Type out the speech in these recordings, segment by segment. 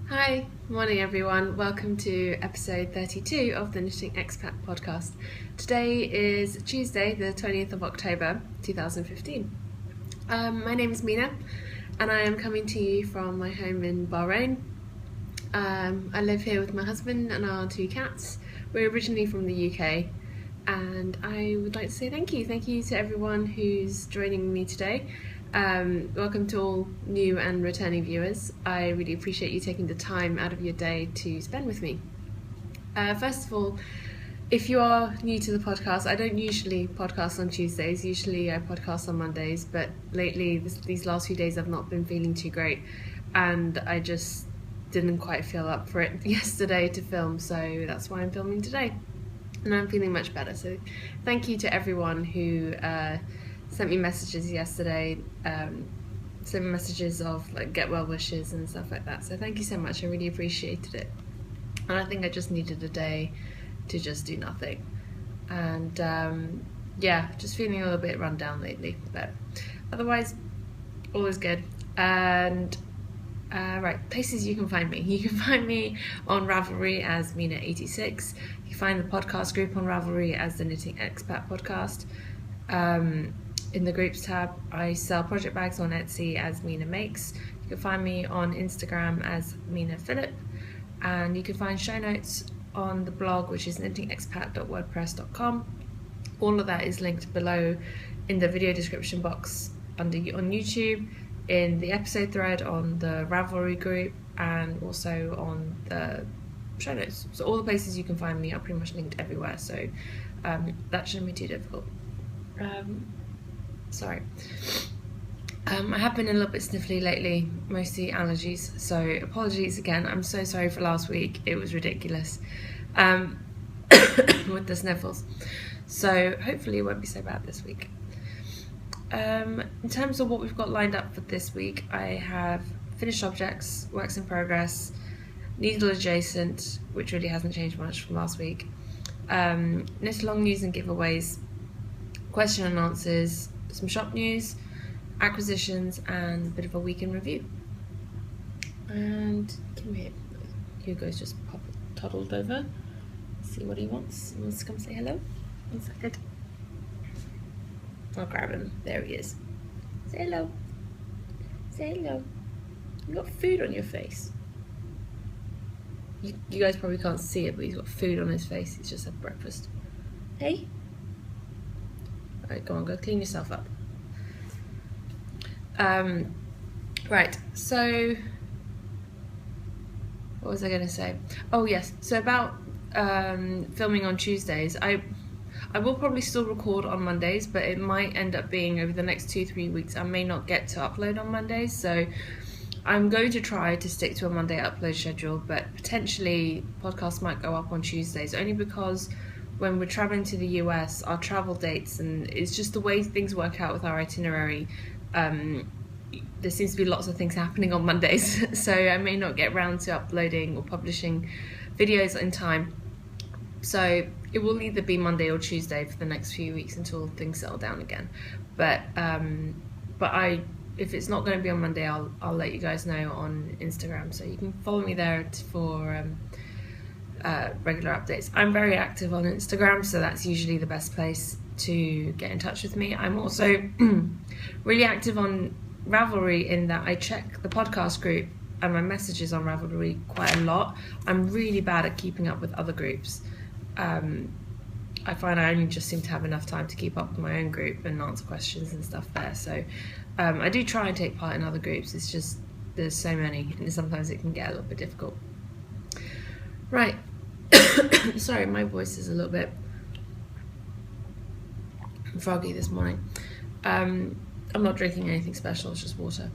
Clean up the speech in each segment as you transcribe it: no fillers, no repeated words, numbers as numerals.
Hi, morning everyone. Welcome to episode 32 of the Knitting Expat Podcast. Today is Tuesday, the 20th of October 2015. My name is Mina and I am coming to you from my home in Bahrain. I live here with my husband and our two cats. We're originally from the UK and I would like to say thank you. Thank you to everyone who's joining me today. Welcome to all new and returning viewers. I really appreciate you taking the time out of your day to spend with me. First of all, if you are new to the podcast, I don't usually podcast on Tuesdays. Usually I podcast on Mondays, but lately, these last few days, I've not been feeling too great and I just didn't quite feel up for it yesterday to film, so that's why I'm filming today. And I'm feeling much better, so thank you to everyone who sent me messages yesterday, sent me messages of like get well wishes and stuff like that, so thank you so much. I really appreciated it, and I think I just needed a day to just do nothing, and yeah, just feeling a little bit run down lately, but otherwise all is good. And right, places you can find me. You can find me on Ravelry as Mina86. You can find the podcast group on Ravelry as the Knitting Expat Podcast. In the groups tab, I sell project bags on Etsy as Mina Makes. You can find me on Instagram as Mina Phillip, and you can find show notes on the blog, which is knittingexpat.wordpress.com. All of that is linked below in the video description box on YouTube, in the episode thread on the Ravelry group, and also on the show notes. So all the places you can find me are pretty much linked everywhere, so that shouldn't be too difficult. Sorry. I have been a little bit sniffly lately, mostly allergies, so apologies again. I'm so sorry for last week. It was ridiculous with the sniffles. So hopefully it won't be so bad this week. In terms of what we've got lined up for this week, I have finished objects, works in progress, needle adjacent, which really hasn't changed much from last week, knit along news and giveaways, question and answers, some shop news, acquisitions, and a bit of a week in review. And come here, Hugo's just toddled over. See what he wants. He wants to come say hello. 1 second. I'll grab him. There he is. Say hello. Say hello. You got food on your face. You guys probably can't see it, but he's got food on his face. He's just had breakfast. Hey. Alright, go on, go clean yourself up. Right, so what was I going to say? Oh yes, so about filming on Tuesdays, I will probably still record on Mondays, but it might end up being over the next 2-3 weeks I may not get to upload on Mondays, so I'm going to try to stick to a Monday upload schedule, but potentially podcasts might go up on Tuesdays, only because when we're traveling to the US, our travel dates, and it's just the way things work out with our itinerary, there seems to be lots of things happening on Mondays, so I may not get round to uploading or publishing videos in time. So it will either be Monday or Tuesday for the next few weeks until things settle down again. But if it's not going to be on Monday, I'll let you guys know on Instagram, so you can follow me there for regular updates. I'm very active on Instagram, so that's usually the best place to get in touch with me. I'm also really active on Ravelry in that I check the podcast group and my messages on Ravelry quite a lot. I'm really bad at keeping up with other groups. I find I only just seem to have enough time to keep up with my own group and answer questions and stuff there, so I do try and take part in other groups. It's just there's so many and sometimes it can get a little bit difficult. Right. Sorry, my voice is a little bit froggy this morning. I'm not drinking anything special, it's just water.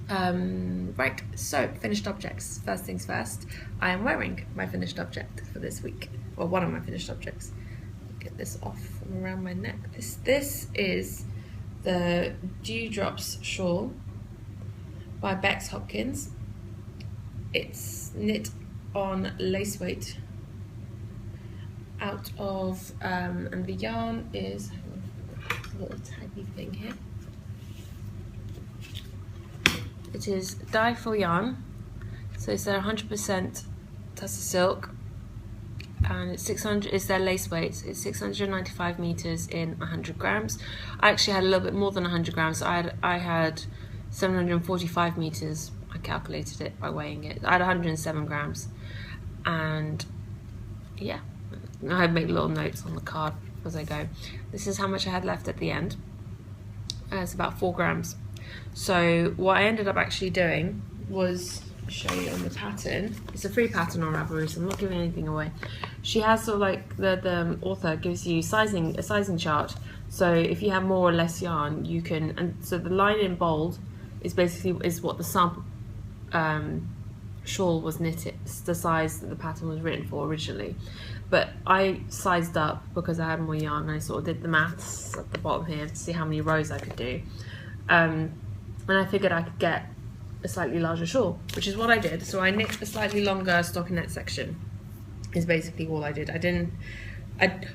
Right, so finished objects. First things first, I am wearing my finished object for this week, or one of my finished objects. Get this off from around my neck. This is the Dewdrops shawl by Bex Hopkins. It's knit on lace weight out of, and the yarn is, a little tiny thing here. It is dye full yarn. So it's their 100% Tussar silk, and it's 600. It's their lace weight. It's 695 meters in 100 grams. I actually had a little bit more than 100 grams. So I had 745 meters. I calculated it by weighing it. I had 107 grams, and yeah, I make little notes on the card as I go. This is how much I had left at the end. It's about 4 grams. So what I ended up actually doing was show you on the pattern. It's a free pattern on Ravelry, so I'm not giving anything away. She has sort of like the author gives you a sizing chart. So if you have more or less yarn, you can, and so the line in bold is basically what the sample shawl was knitted. It's the size that the pattern was written for originally. But I sized up because I had more yarn, and I sort of did the maths at the bottom here to see how many rows I could do. And I figured I could get a slightly larger shawl, which is what I did. So I knit a slightly longer stockinette section is basically all I did.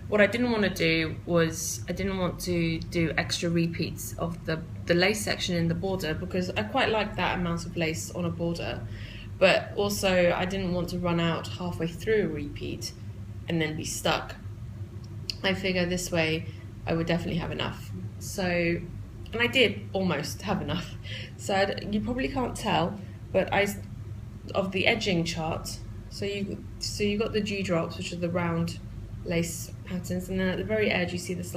What I didn't want to do was I didn't want to do extra repeats of the lace section in the border, because I quite like that amount of lace on a border, but also I didn't want to run out halfway through a repeat and then be stuck. I figure this way I would definitely have enough. So, and I did almost have enough. So you probably can't tell, but of the edging chart, so you got the dewdrops, which are the round lace patterns, and then at the very edge you see just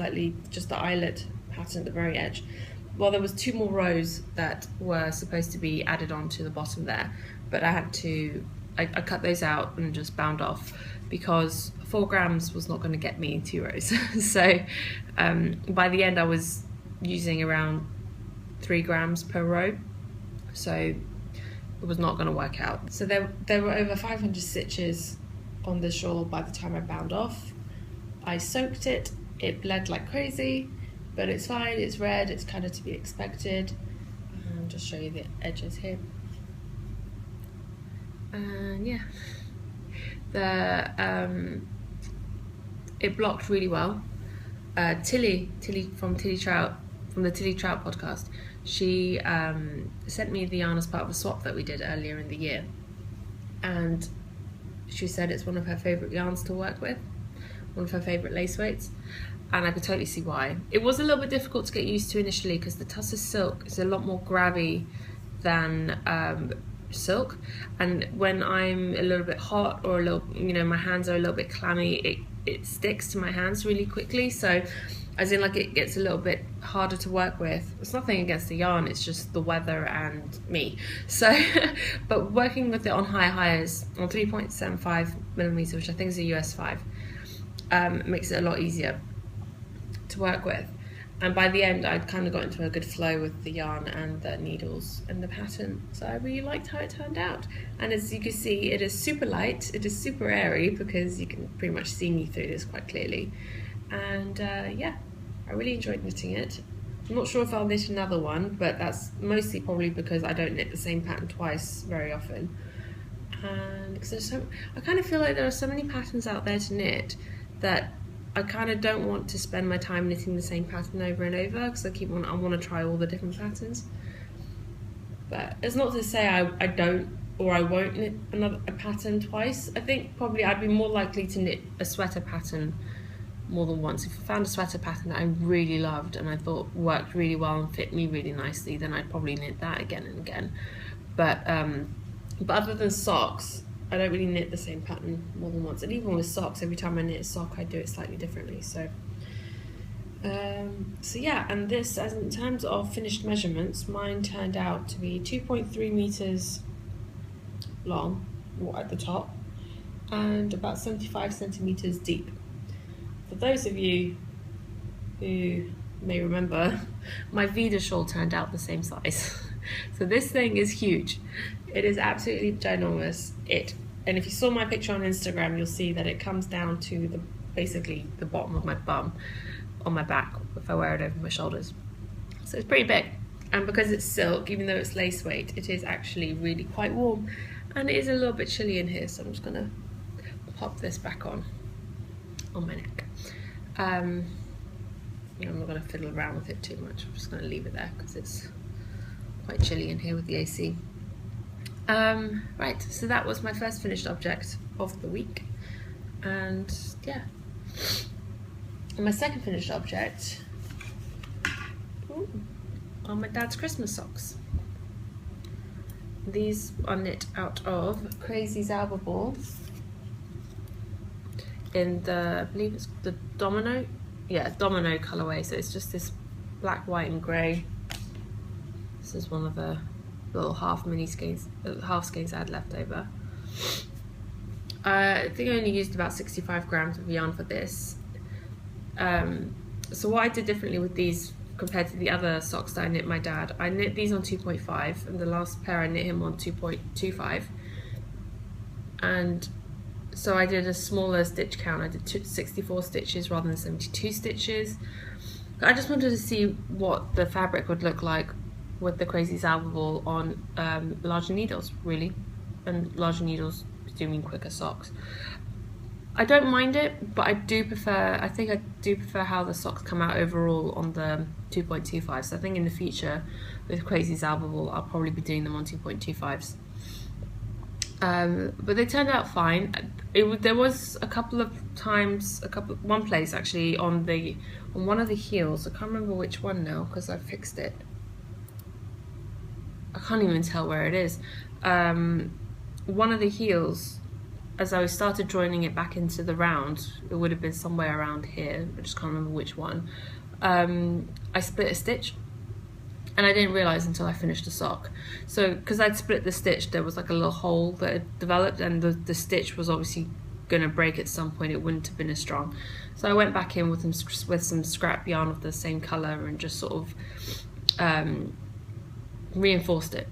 the eyelet pattern at the very edge. Well, there was 2 more rows that were supposed to be added on to the bottom there, but I cut those out and just bound off, because 4 grams was not going to get me 2 rows. So by the end I was using around 3 grams per row, so it was not going to work out. So there were over 500 stitches on the shawl by the time I bound off. I soaked it, it bled like crazy, but it's fine, it's red, it's kind of to be expected. I'll just show you the edges here. And yeah, it blocked really well. Tilly from the Tilly Trout podcast, she sent me the yarn as part of a swap that we did earlier in the year, and she said it's one of her favourite yarns to work with, one of her favourite lace weights, and I could totally see why. It was a little bit difficult to get used to initially, because the Tussar silk is a lot more grabby than silk, and when I'm a little bit hot or a little, my hands are a little bit clammy, it sticks to my hands really quickly. So as in, like, it gets a little bit harder to work with. It's nothing against the yarn, it's just the weather and me. So but working with it on high hires on 3.75 millimeter, which I think is a US 5, makes it a lot easier to work with. And by the end I'd kind of got into a good flow with the yarn and the needles and the pattern, so I really liked how it turned out. And as you can see, it is super light, it is super airy, because you can pretty much see me through this quite clearly. And yeah, I really enjoyed knitting it. I'm not sure if I'll knit another one, but that's mostly probably because I don't knit the same pattern twice very often. And because I kind of feel like there are so many patterns out there to knit that I kind of don't want to spend my time knitting the same pattern over and over, because I want to try all the different patterns. But it's not to say I don't or I won't knit a pattern twice. I think probably I'd be more likely to knit a sweater pattern more than once. If I found a sweater pattern that I really loved and I thought worked really well and fit me really nicely, then I'd probably knit that again and again. But other than socks, I don't really knit the same pattern more than once. And even with socks, every time I knit a sock, I do it slightly differently. So yeah, and this, as in terms of finished measurements, mine turned out to be 2.3 meters long at the top and about 75 centimeters deep. For those of you who may remember, my Vida shawl turned out the same size. So this thing is huge. It is absolutely ginormous. And if you saw my picture on Instagram, you'll see that it comes down to basically the bottom of my bum on my back if I wear it over my shoulders. So it's pretty big. And because it's silk, even though it's lace weight, it is actually really quite warm. And it is a little bit chilly in here, so I'm just gonna pop this back on my neck. I'm not gonna fiddle around with it too much. I'm just gonna leave it there because it's quite chilly in here with the AC. Right, so that was my first finished object of the week, and yeah. And my second finished object are my dad's Christmas socks. These are knit out of Crazy Zauber Ball in the, I believe it's the domino colorway. So it's just this black, white and grey. This is one of the little half skeins I had left over. I think I only used about 65 grams of yarn for this. So what I did differently with these compared to the other socks that I knit my dad, I knit these on 2.5, and the last pair I knit him on 2.25. And so I did a smaller stitch count. I did 64 stitches rather than 72 stitches. I just wanted to see what the fabric would look like with the Crazy Zauber Ball on larger needles, really. And larger needles do mean quicker socks. I don't mind it, but I do prefer how the socks come out overall on the 2.25. So I think in the future with Crazy Zauber Ball I'll probably be doing them on 2.25s. But they turned out fine. There was a couple of times, one place actually on one of the heels. I can't remember which one now because I fixed it. I can't even tell where it is. One of the heels, as I started joining it back into the round, it would have been somewhere around here, I just can't remember which one. I split a stitch, and I didn't realise until I finished the sock. So, because I'd split the stitch, there was like a little hole that had developed, and the stitch was obviously going to break at some point. It wouldn't have been as strong. So I went back in with some scrap yarn of the same colour and just sort of reinforced it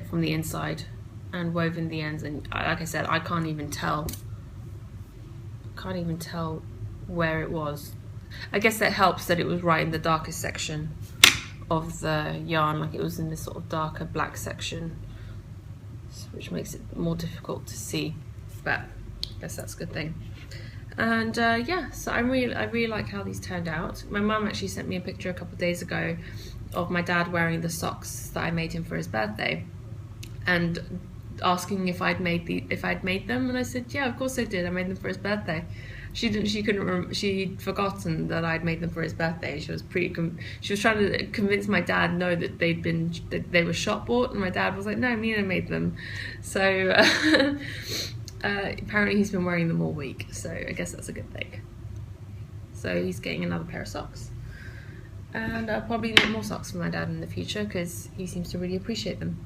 from the inside and woven the ends. And like I said, I can't even tell where it was. I guess that helps that it was right in the darkest section of the yarn, like it was in this sort of darker black section, which makes it more difficult to see, but I guess that's a good thing. And yeah, so I really like how these turned out. My mum actually sent me a picture a couple of days ago of my dad wearing the socks that I made him for his birthday, and asking if I'd made them, and I said, yeah, of course I did. I made them for his birthday. She'd forgotten that I'd made them for his birthday. She was trying to convince my dad that they were shop bought, and my dad was like, no, Mina made them. So apparently he's been wearing them all week, so I guess that's a good thing. So he's getting another pair of socks, and I'll probably knit more socks for my dad in the future because he seems to really appreciate them.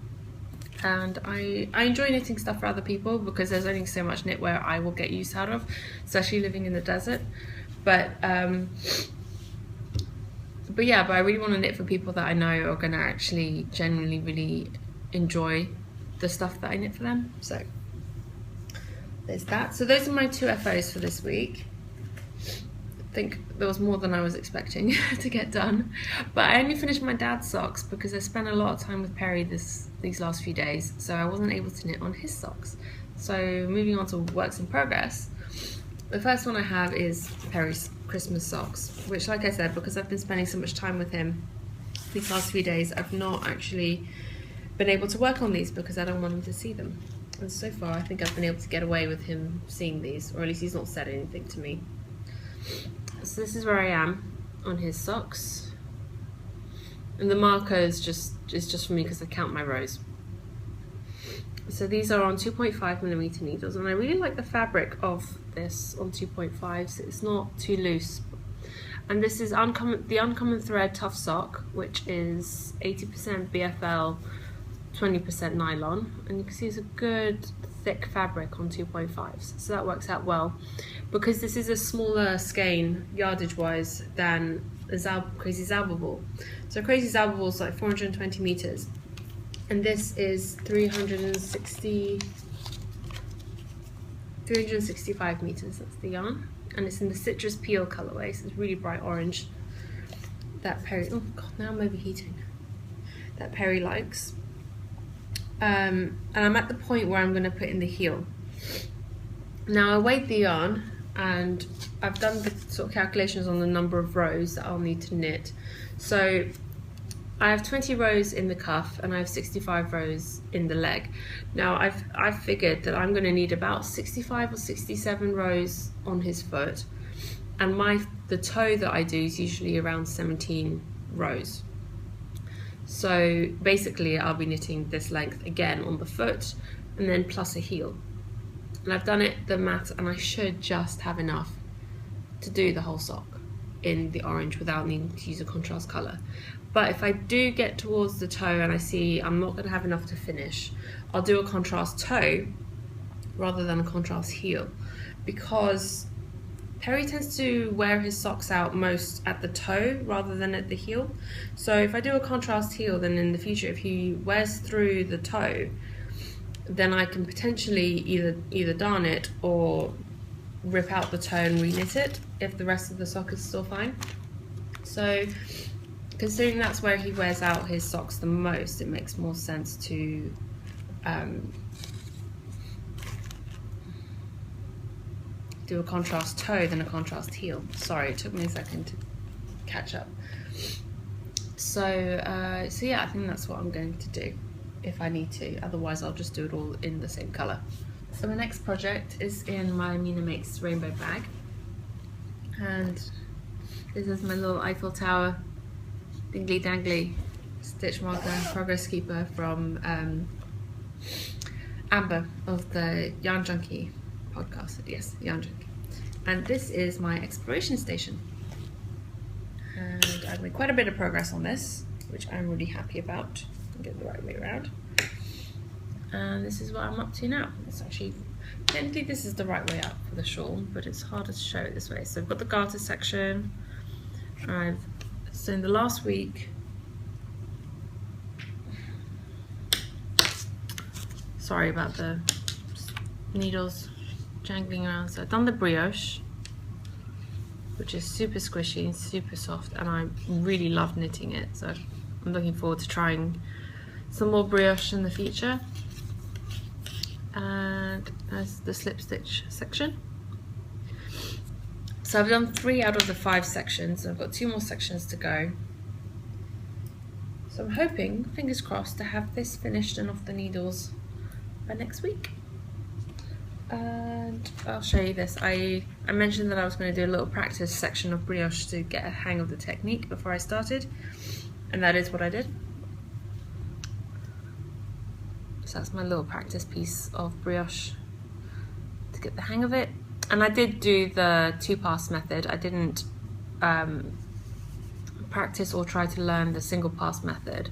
And I enjoy knitting stuff for other people because there's only so much knitwear I will get use out of, especially living in the desert. But yeah, but I really want to knit for people that I know are going to actually genuinely really enjoy the stuff that I knit for them. So there's that. So those are my 2 FOs for this week. I think there was more than I was expecting to get done, but I only finished my dad's socks because I spent a lot of time with Perry these last few days, so I wasn't able to knit on his socks. So moving on to works in progress, the first one I have is Perry's Christmas socks, which, like I said, because I've been spending so much time with him these last few days, I've not actually been able to work on these because I don't want him to see them. And so far I think I've been able to get away with him seeing these, or at least he's not said anything to me. So this is where I am on his socks, and the marker is just for me because I count my rows. So these are on 2.5mm needles, and I really like the fabric of this on 2.5, so it's not too loose. And this is the Uncommon Thread Tough Sock, which is 80% BFL, 20% nylon, and you can see it's a good thick fabric on 2.5s, so that works out well because this is a smaller skein yardage wise than a Crazy Zauber Ball. So Crazy Zauber Ball is like 420 meters, and this is 365 meters. That's the yarn, and it's in the citrus peel colorway, so it's really bright orange. That Perry, oh god, now I'm overheating. That Perry likes. And I'm at the point where I'm going to put in the heel. Now I weighed the yarn and I've done the sort of calculations on the number of rows that I'll need to knit. So I have 20 rows in the cuff and I have 65 rows in the leg. Now I've figured that I'm going to need about 65 or 67 rows on his foot, and the toe that I do is usually around 17 rows. So basically I'll be knitting this length again on the foot and then plus a heel. And I've done the math, and I should just have enough to do the whole sock in the orange without needing to use a contrast colour. But if I do get towards the toe and I see I'm not going to have enough to finish, I'll do a contrast toe rather than a contrast heel, because Perry tends to wear his socks out most at the toe rather than at the heel. So if I do a contrast heel, then in the future if he wears through the toe, then I can potentially either darn it or rip out the toe and re-knit it if the rest of the sock is still fine. So considering that's where he wears out his socks the most, it makes more sense to do a contrast toe than a contrast heel. Sorry, it took me a second to catch up. So yeah, I think that's what I'm going to do if I need to. Otherwise, I'll just do it all in the same colour. So my next project is in my Mina Makes rainbow bag, and this is my little Eiffel Tower dingly dangly stitch marker progress keeper from Amber of the Yarn Junkie podcast. Yes, Yarn Junkie. And this is my exploration station, and I've made quite a bit of progress on this, which I'm really happy about. I'll get it the right way around. And this is what I'm up to now. It's actually, technically this is the right way up for the shawl, but it's harder to show it this way. So I've got the garter section. So in the last week, sorry about the needles jangling around. So I've done the brioche, which is super squishy and super soft, and I really love knitting it. So I'm looking forward to trying some more brioche in the future. And there's the slip stitch section. So I've done 3 out of the 5 sections. I've got 2 more sections to go. So I'm hoping, fingers crossed, to have this finished and off the needles by next week. And I'll show you this. I mentioned that I was going to do a little practice section of brioche to get a hang of the technique before I started, and that is what I did. So that's my little practice piece of brioche to get the hang of it. And I did do the 2-pass method. I didn't practice or try to learn the single pass method,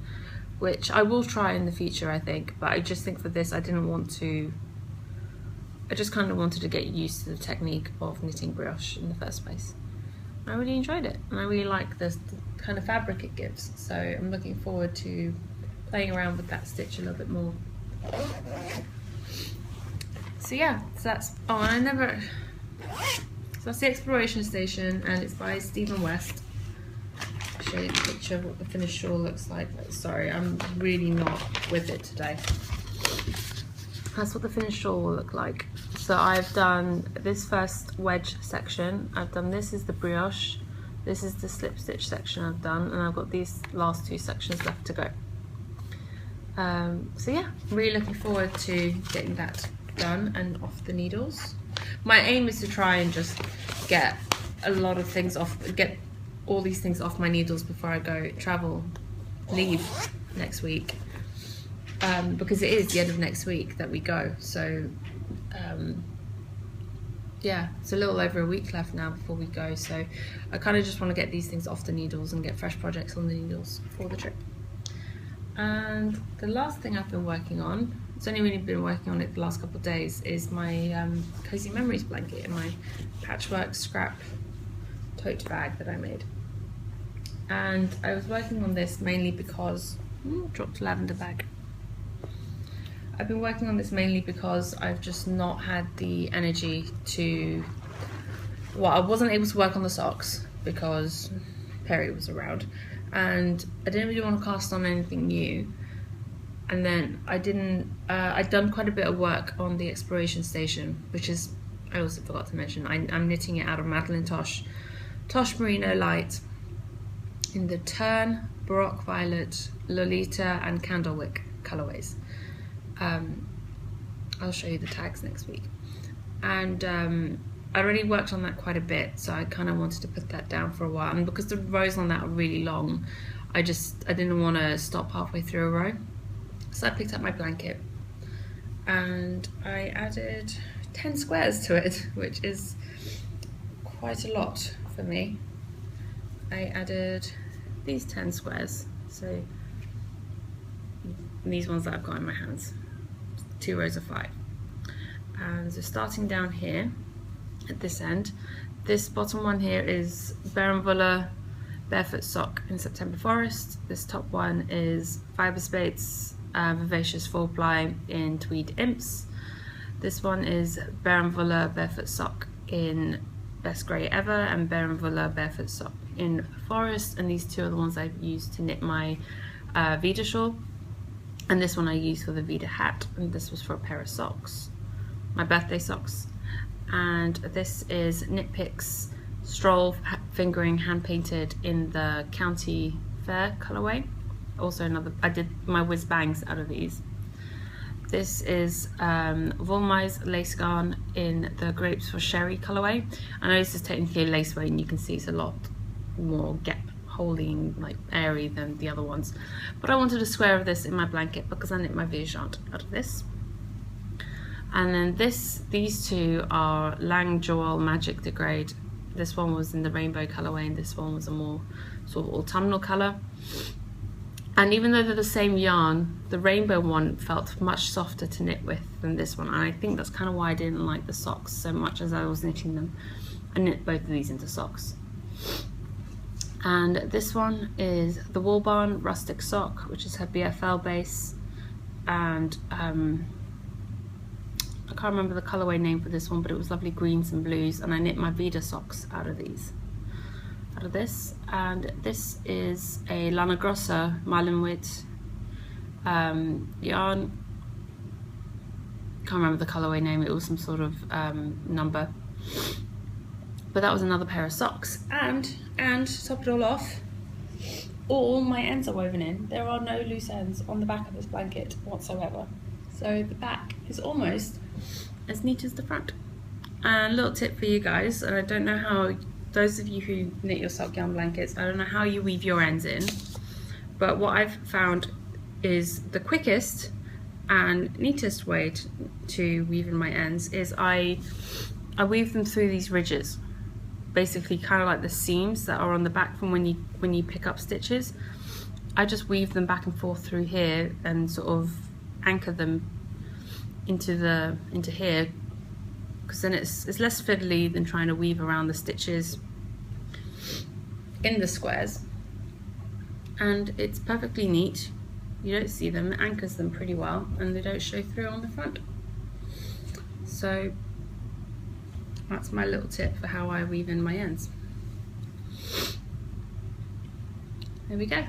which I will try in the future, I think. But I just think for this, I didn't want to. I just kind of wanted to get used to the technique of knitting brioche in the first place. I really enjoyed it, and I really like the kind of fabric it gives. So I'm looking forward to playing around with that stitch a little bit more. So yeah, so that's, oh, and so that's the exploration station, and it's by Stephen West. I'll show you a picture of what the finished shawl looks like. Sorry, I'm really not with it today. That's what the finished shawl will look like. So I've done this first wedge section, I've done this is the brioche, this is the slip stitch section I've done, and I've got these last 2 sections left to go. So yeah, I'm really looking forward to getting that done and off the needles. My aim is to try and just get a lot of things off, get all these things off my needles before I leave next week, because it is the end of next week that we go. So yeah, it's a little over a week left now before we go, so I kind of just want to get these things off the needles and get fresh projects on the needles for the trip. And the last thing I've been working on, it's only really been working on it the last couple of days, is my Cozy Memories blanket in my patchwork scrap tote bag that I made. And I was working on this mainly because, dropped a lavender bag. I've been working on this mainly because I've just not had the energy to, well, I wasn't able to work on the socks because Perry was around, and I didn't really want to cast on anything new. And then I'd done quite a bit of work on the exploration station, which is, I also forgot to mention, I'm knitting it out of Madeline Tosh Merino Light in the Turn, Baroque Violet, Lolita and Candlewick colourways. I'll show you the tags next week. And I already worked on that quite a bit, so I kind of wanted to put that down for a while. And because the rows on that are really long, I didn't want to stop halfway through a row. So I picked up my blanket and I added 10 squares to it, which is quite a lot for me. I added these 10 squares, so these ones that I've got in my hands, 2 rows of 5. And so starting down here at this end, this bottom one here is Berenvuller Barefoot Sock in September Forest. This top one is Fibre Spates Vivacious 4-ply in Tweed Imps. This one is Berenvuller Barefoot Sock in Best Grey Ever and Berenvuller Barefoot Sock in Forest, and these 2 are the ones I've used to knit my Vida shawl, and this one I used for the Vida hat, and this was for a pair of socks, my birthday socks. And this is Knit Picks Stroll Fingering hand painted in the County Fair colourway. Also I did my whiz bangs out of these. This is Volmai's lace yarn in the Grapes for Sherry colourway. I know this is technically a lace weight and you can see it's a lot more holding, like airy than the other ones, but I wanted a square of this in my blanket because I knit my Vigeant out of this. And then these 2 are Lang Joel Magic Degrade. This one was in the rainbow colourway and this one was a more sort of autumnal colour. And even though they're the same yarn, the rainbow one felt much softer to knit with than this one, and I think that's kind of why I didn't like the socks so much as I was knitting them. I knit both of these into socks. And this one is the Wool Barn Rustic Sock, which is her BFL base, and I can't remember the colourway name for this one, but it was lovely greens and blues, and I knit my Vida socks out of this. And this is a Lana Grossa Marlinwit yarn. Can't remember the colourway name, it was some sort of number. But that was another pair of socks, and to top it all off, all my ends are woven in. There are no loose ends on the back of this blanket whatsoever. So the back is almost as neat as the front. And a little tip for you guys, and I don't know how, those of you who knit your sock yarn blankets, I don't know how you weave your ends in, but what I've found is the quickest and neatest way to weave in my ends is I weave them through these ridges, basically kind of like the seams that are on the back from when you pick up stitches. I just weave them back and forth through here and sort of anchor them into here, because then it's less fiddly than trying to weave around the stitches in the squares, and it's perfectly neat. You don't see them, it anchors them pretty well, and they don't show through on the front. So that's my little tip for how I weave in my ends. There we go.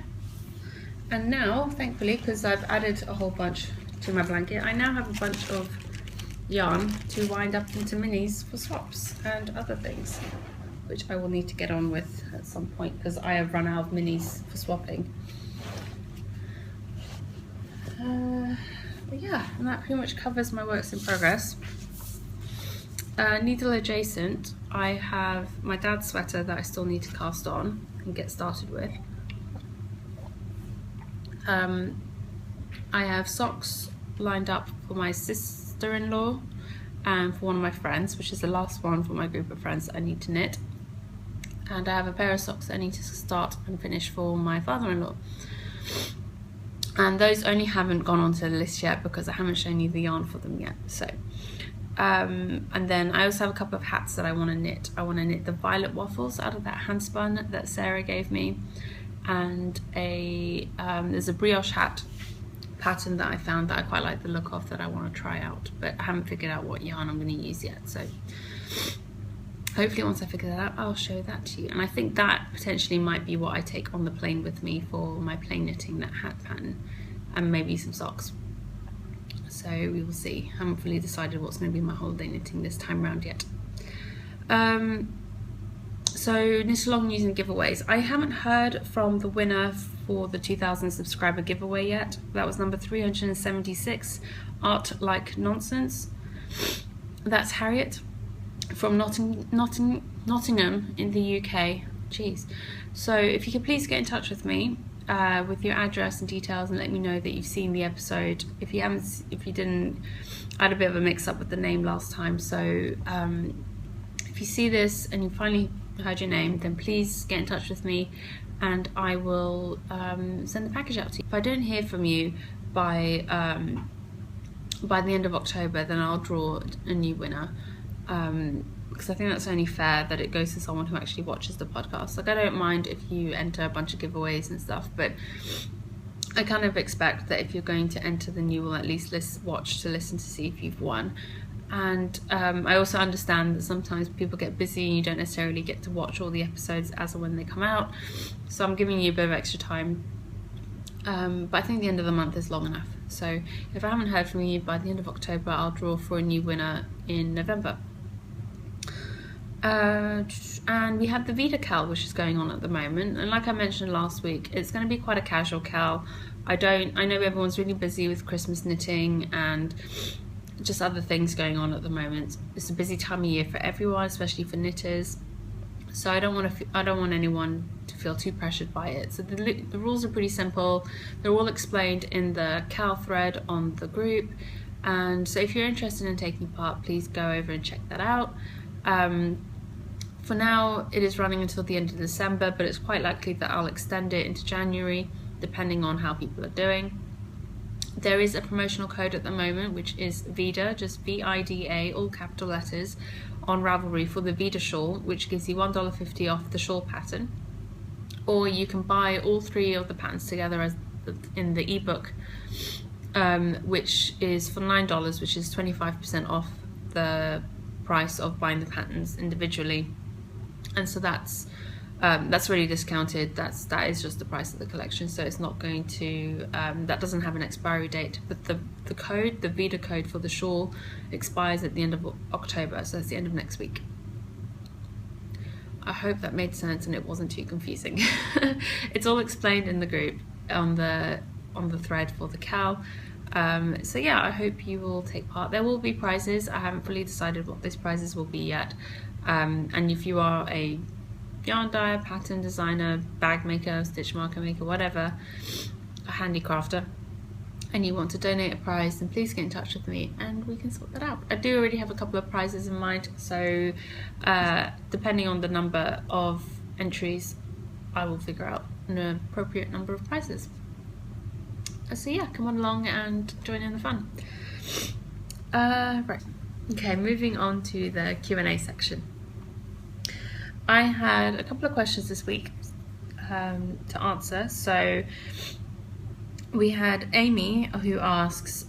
And now, thankfully, because I've added a whole bunch to my blanket, I now have a bunch of yarn to wind up into minis for swaps and other things, which I will need to get on with at some point because I have run out of minis for swapping. But yeah, and that pretty much covers my works in progress. Needle adjacent, I have my dad's sweater that I still need to cast on and get started with. I have socks lined up for my sister-in-law and for one of my friends, which is the last one for my group of friends that I need to knit. And I have a pair of socks that I need to start and finish for my father-in-law. And those only haven't gone onto the list yet because I haven't shown you the yarn for them yet. So, and then I also have a couple of hats that I want to knit. I want to knit the violet waffles out of that handspun that Sarah gave me, and there's a brioche hat pattern that I found that I quite like the look of that I want to try out, but I haven't figured out what yarn I'm going to use yet. So hopefully once I figure that out, I'll show that to you. And I think that potentially might be what I take on the plane with me for my plane knitting, that hat pattern, and maybe some socks. So we will see. I haven't fully decided what's going to be my holiday knitting this time around yet. So So knit along news and giveaways. I haven't heard from the winner for the 2000 subscriber giveaway yet. That was number 376, Art Like Nonsense. That's Harriet from Nottingham in the UK. Jeez. So if you could please get in touch with me with your address and details and let me know that you've seen the episode. If you didn't, I had a bit of a mix up with the name last time. So if you see this and you finally heard your name, then please get in touch with me and I will send the package out to you. If I don't hear from you by the end of October, then I'll draw a new winner, because I think that's only fair that it goes to someone who actually watches the podcast. Like, I don't mind if you enter a bunch of giveaways and stuff, but I kind of expect that if you're going to enter, then you will at least watch to listen to see if you've won. And I also understand that sometimes people get busy and you don't necessarily get to watch all the episodes as and when they come out, so I'm giving you a bit of extra time, but I think the end of the month is long enough. So if I haven't heard from you by the end of October, I'll draw for a new winner in November. And we have the Vida Cal, which is going on at the moment, and like I mentioned last week, it's going to be quite a casual cal. I know everyone's really busy with Christmas knitting and just other things going on at the moment. It's a busy time of year for everyone, especially for knitters, so I don't want anyone to feel too pressured by it. So the rules are pretty simple. They're all explained in the cal thread on the group, and so if you're interested in taking part, please go over and check that out. For now, it is running until the end of December, but it's quite likely that I'll extend it into January, depending on how people are doing. There is a promotional code at the moment, which is VIDA, just VIDA, all capital letters, on Ravelry for the Vida shawl, which gives you $1.50 off the shawl pattern. Or you can buy all three of the patterns together as in the ebook, which is for $9, which is 25% off the price of buying the patterns individually. And so that's really discounted. That is just the price of the collection, so it's not going to that doesn't have an expiry date. But the code, the Vida code for the shawl, expires at the end of October, so it's the end of next week. I hope that made sense and it wasn't too confusing. It's all explained in the group on the thread for the cal. So yeah, I hope you will take part. There will be prizes. I haven't fully decided what those prizes will be yet. And if you are a yarn dyer, pattern designer, bag maker, stitch marker maker, whatever, a handicrafter, and you want to donate a prize, then please get in touch with me and we can sort that out. I do already have a couple of prizes in mind, so depending on the number of entries, I will figure out an appropriate number of prizes. So yeah, come on along and join in the fun. Right, okay, moving on to the Q&A section. I had a couple of questions this week to answer. So we had Amy who asks,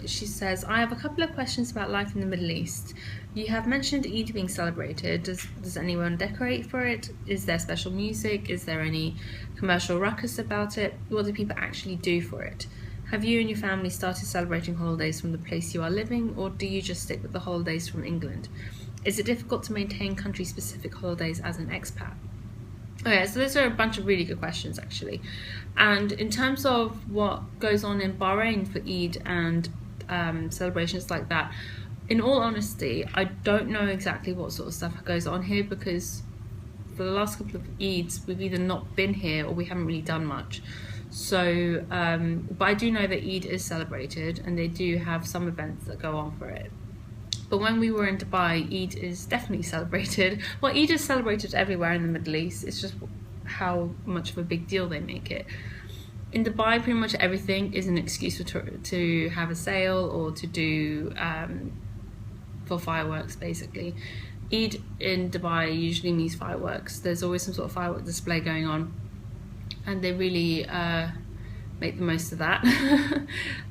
she says, I have a couple of questions about life in the Middle East. You have mentioned Eid being celebrated. Does anyone decorate for it? Is there special music? Is there any commercial ruckus about it? What do people actually do for it? Have you and your family started celebrating holidays from the place you are living, or do you just stick with the holidays from England? Is it difficult to maintain country-specific holidays as an expat? Okay, so those are a bunch of really good questions actually. And in terms of what goes on in Bahrain for Eid and celebrations like that, in all honesty, I don't know exactly what sort of stuff goes on here, because for the last couple of Eids, we've either not been here or we haven't really done much. So, but I do know that Eid is celebrated and they do have some events that go on for it. But when we were in Dubai, Eid is definitely celebrated. Well, Eid is celebrated everywhere in the Middle East. It's just how much of a big deal they make it. In Dubai, pretty much everything is an excuse to have a sale or to do for fireworks, basically. Eid in Dubai usually means fireworks. There's always some sort of firework display going on, and they really make the most of that.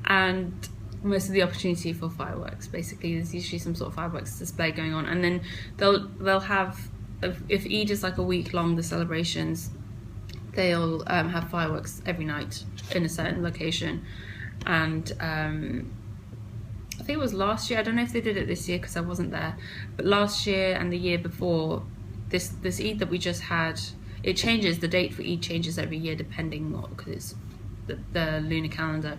And most of the opportunity for fireworks, basically, there's usually some sort of fireworks display going on, and then they'll have, if Eid is like a week long, the celebrations, they'll have fireworks every night in a certain location. And I think it was last year, I don't know if they did it this year because I wasn't there, but last year and the year before this Eid that we just had, it changes, the date for Eid changes every year depending on, because it's the lunar calendar.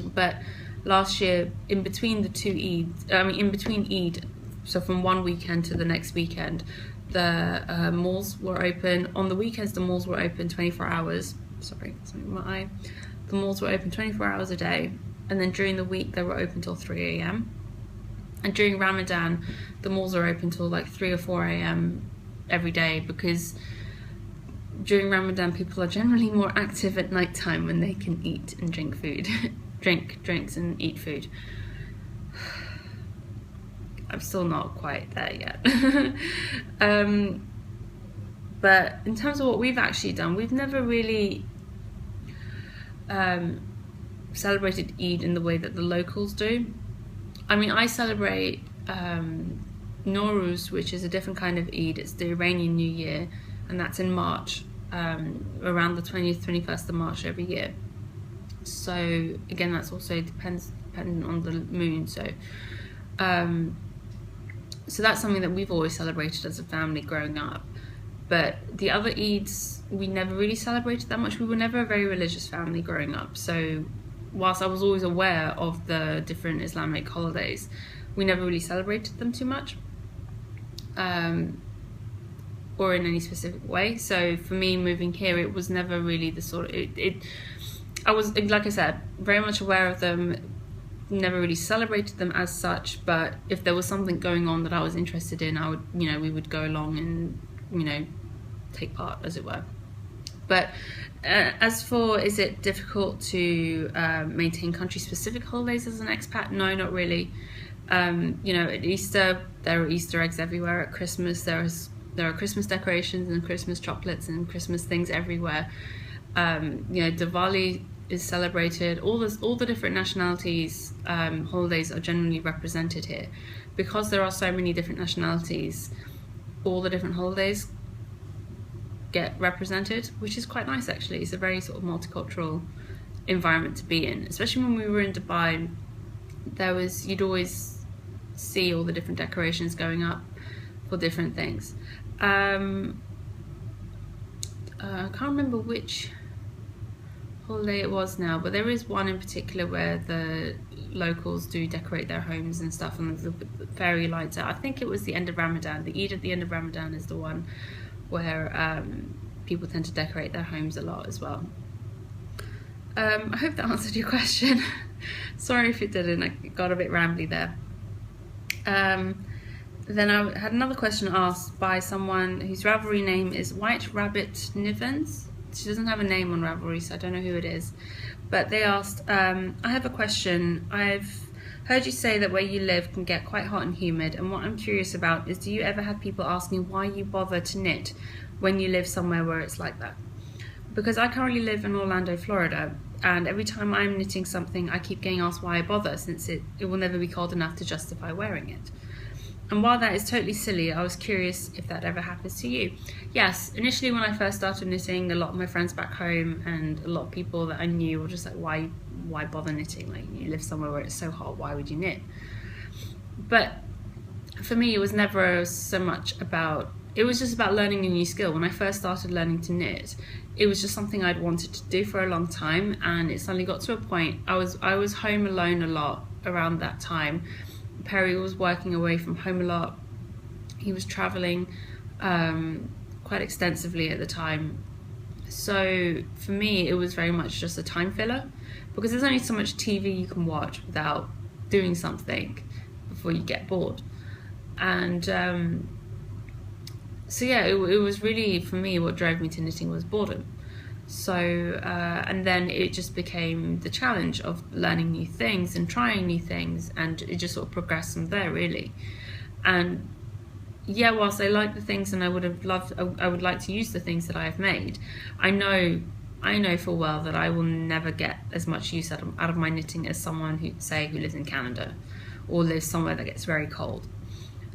But last year, in between the two Eids, in between Eid, so from one weekend to the next weekend, the malls were open. On the weekends, the malls were open 24 hours. Sorry, something in my eye. The malls were open 24 hours a day, and then during the week they were open till 3 a.m. And during Ramadan, the malls are open till like 3 or 4 a.m. every day, because during Ramadan people are generally more active at night time when they can eat and drink food. drink drinks and eat food. I'm still not quite there yet. But in terms of what we've actually done, we've never really celebrated Eid in the way that the locals do. I mean, I celebrate Nowruz, which is a different kind of Eid. It's the Iranian New Year, and that's in March, around the 20th, 21st of March every year. So again, that's also dependent on the moon. So that's something that we've always celebrated as a family growing up. But the other Eids, we never really celebrated that much. We were never a very religious family growing up. So whilst I was always aware of the different Islamic holidays, we never really celebrated them too much, or in any specific way. So for me, moving here, it was never really the sort of, I was, like I said, very much aware of them, never really celebrated them as such, but if there was something going on that I was interested in, I would, we would go along and, take part, as it were. But as for, is it difficult to maintain country-specific holidays as an expat? No, not really. At Easter, there are Easter eggs everywhere. At Christmas, there are Christmas decorations and Christmas chocolates and Christmas things everywhere. Diwali is celebrated. All the different nationalities' holidays are generally represented here. Because there are so many different nationalities, all the different holidays get represented, which is quite nice actually. It's a very sort of multicultural environment to be in. Especially when we were in Dubai, you'd always see all the different decorations going up for different things. I can't remember which holiday it was now, but there is one in particular where the locals do decorate their homes and stuff, and the fairy lights out. I think it was the end of Ramadan. The Eid at the end of Ramadan is the one where people tend to decorate their homes a lot as well. I hope that answered your question. Sorry if it didn't, I got a bit rambly there. Then I had another question asked by someone whose Ravelry name is White Rabbit Nivens. She doesn't have a name on Ravelry, so I don't know who it is. But they asked, I have a question. I've heard you say that where you live can get quite hot and humid, and what I'm curious about is, do you ever have people asking why you bother to knit when you live somewhere where it's like that? Because I currently live in Orlando, Florida, and every time I'm knitting something, I keep getting asked why I bother, since it will never be cold enough to justify wearing it. And while that is totally silly, I was curious if that ever happens to you. Yes, initially when I first started knitting, a lot of my friends back home and a lot of people that I knew were just like, why bother knitting? Like, you live somewhere where it's so hot, why would you knit? But for me, it was never so much about, it was just about learning a new skill. When I first started learning to knit, it was just something I'd wanted to do for a long time, and it suddenly got to a point, I was home alone a lot around that time. Perry was working away from home a lot. He was traveling quite extensively at the time. So for me, it was very much just a time filler, because there's only so much TV you can watch without doing something before you get bored. And so yeah, it was really, for me, what drove me to knitting was boredom. So, and then it just became the challenge of learning new things and trying new things, and it just sort of progressed from there, really. And yeah, whilst I like the things and I would like to use the things that I have made, I know full well that I will never get as much use out of my knitting as someone who lives in Canada or lives somewhere that gets very cold.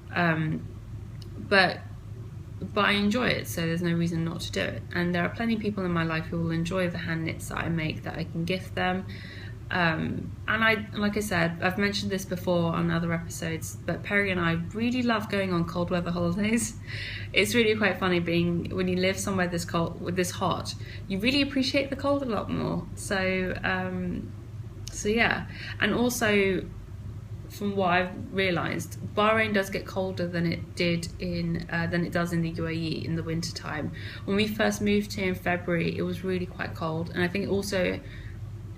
But I enjoy it, so there's no reason not to do it. And there are plenty of people in my life who will enjoy the hand knits that I make, that I can gift them. And like I said, I've mentioned this before on other episodes, but Perry and I really love going on cold weather holidays. It's really quite funny when you live somewhere this cold, this hot, you really appreciate the cold a lot more. So yeah, and also from what I've realised, Bahrain does get colder than it does in the UAE in the winter time. When we first moved here in February, it was really quite cold, and I think also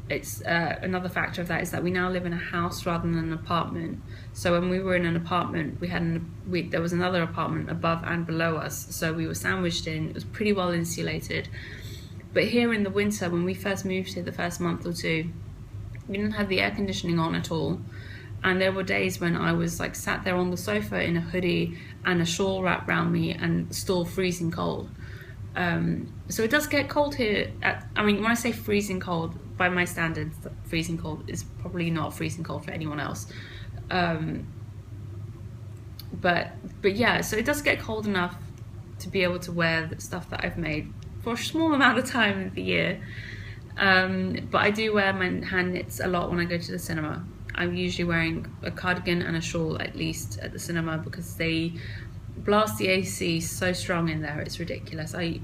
it's another factor of that is that we now live in a house rather than an apartment. So when we were in an apartment, there was another apartment above and below us, so we were sandwiched in. It was pretty well insulated. But here in the winter, when we first moved here, the first month or two, we didn't have the air conditioning on at all, and there were days when I was like sat there on the sofa in a hoodie and a shawl wrapped around me and still freezing cold. So it does get cold here. When I say freezing cold, by my standards, freezing cold is probably not freezing cold for anyone else. But yeah, so it does get cold enough to be able to wear the stuff that I've made for a small amount of time of the year. But I do wear my hand knits a lot when I go to the cinema. I'm usually wearing a cardigan and a shawl at least at the cinema because they blast the AC so strong in there, it's ridiculous. It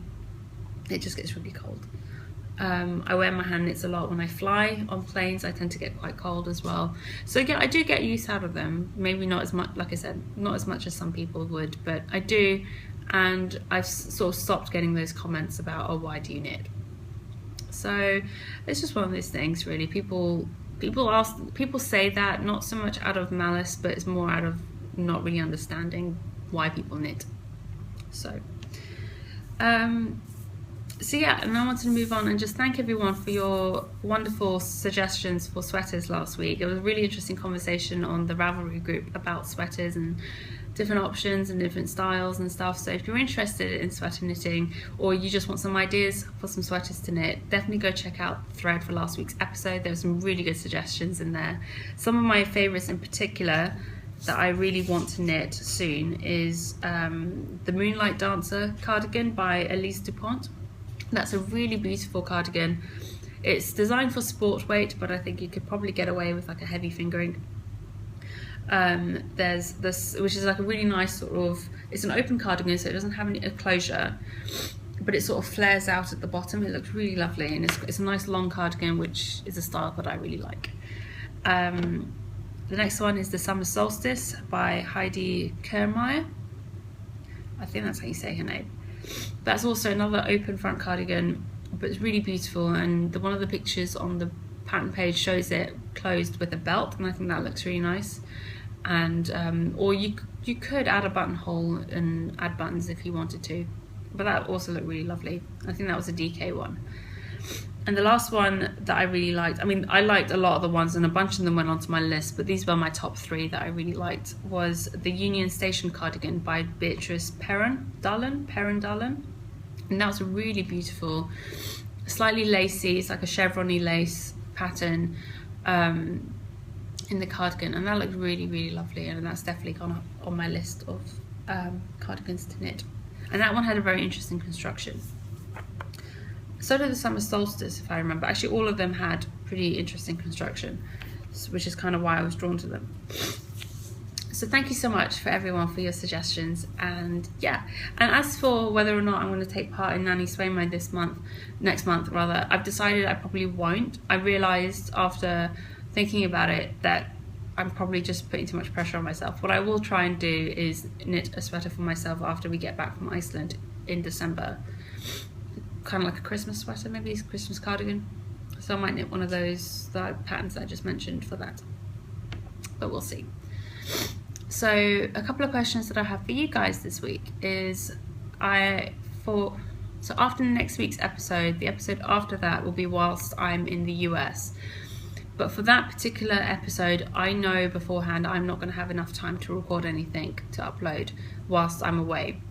just gets really cold. I wear my hand knits a lot when I fly on planes. I tend to get quite cold as well. So yeah, I do get use out of them. Maybe not as much, like I said, not as much as some people would, but I do. And I've sort of stopped getting those comments about, oh, why do you knit? So it's just one of those things, really. People say that not so much out of malice, but it's more out of not really understanding why people knit. So yeah, and I wanted to move on and just thank everyone for your wonderful suggestions for sweaters last week. It was a really interesting conversation on the Ravelry group about sweaters and different options and different styles and stuff. So if you're interested in sweater knitting, or you just want some ideas for some sweaters to knit, definitely go check out the thread for last week's episode. There were some really good suggestions in there. Some of my favourites in particular that I really want to knit soon is the Moonlight Dancer cardigan by Elise Dupont. That's a really beautiful cardigan. It's designed for sport weight, but I think you could probably get away with like a heavy fingering. There's this, which is like a really nice sort of, it's an open cardigan, so it doesn't have any closure, but it sort of flares out at the bottom. It looks really lovely, and it's a nice long cardigan, which is a style that I really like. The next one is the Summer Solstice by Heidi Kiermaier. I think that's how you say her name. That's also another open front cardigan, but it's really beautiful, and one of the pictures on the pattern page shows it closed with a belt, and I think that looks really nice. And or you could add a buttonhole and add buttons if you wanted to, but that also looked really lovely. I think that was a DK one. And the last one that I really liked, I liked a lot of the ones, and a bunch of them went onto my list, but these were my top three that I really liked, was the Union Station cardigan by Beatrice Perrin-Dullen. And that was a really beautiful, slightly lacy, it's like a chevron-y lace pattern in the cardigan, and that looked really, really lovely, and that's definitely gone up on my list of cardigans to knit. And that one had a very interesting construction. So did the Summer Solstice, if I remember. Actually, all of them had pretty interesting construction, which is kind of why I was drawn to them. So thank you so much for everyone for your suggestions. And yeah, and as for whether or not I'm going to take part in Nanny Sway Mode next month, I've decided I probably won't. I realised after thinking about it that I'm probably just putting too much pressure on myself. What I will try and do is knit a sweater for myself after we get back from Iceland in December. Kind of like a Christmas sweater, maybe a Christmas cardigan. So I might knit one of those patterns that I just mentioned for that, but we'll see. So a couple of questions that I have for you guys this week is so after next week's episode, the episode after that will be whilst I'm in the US. But for that particular episode, I know beforehand I'm not going to have enough time to record anything to upload whilst I'm away.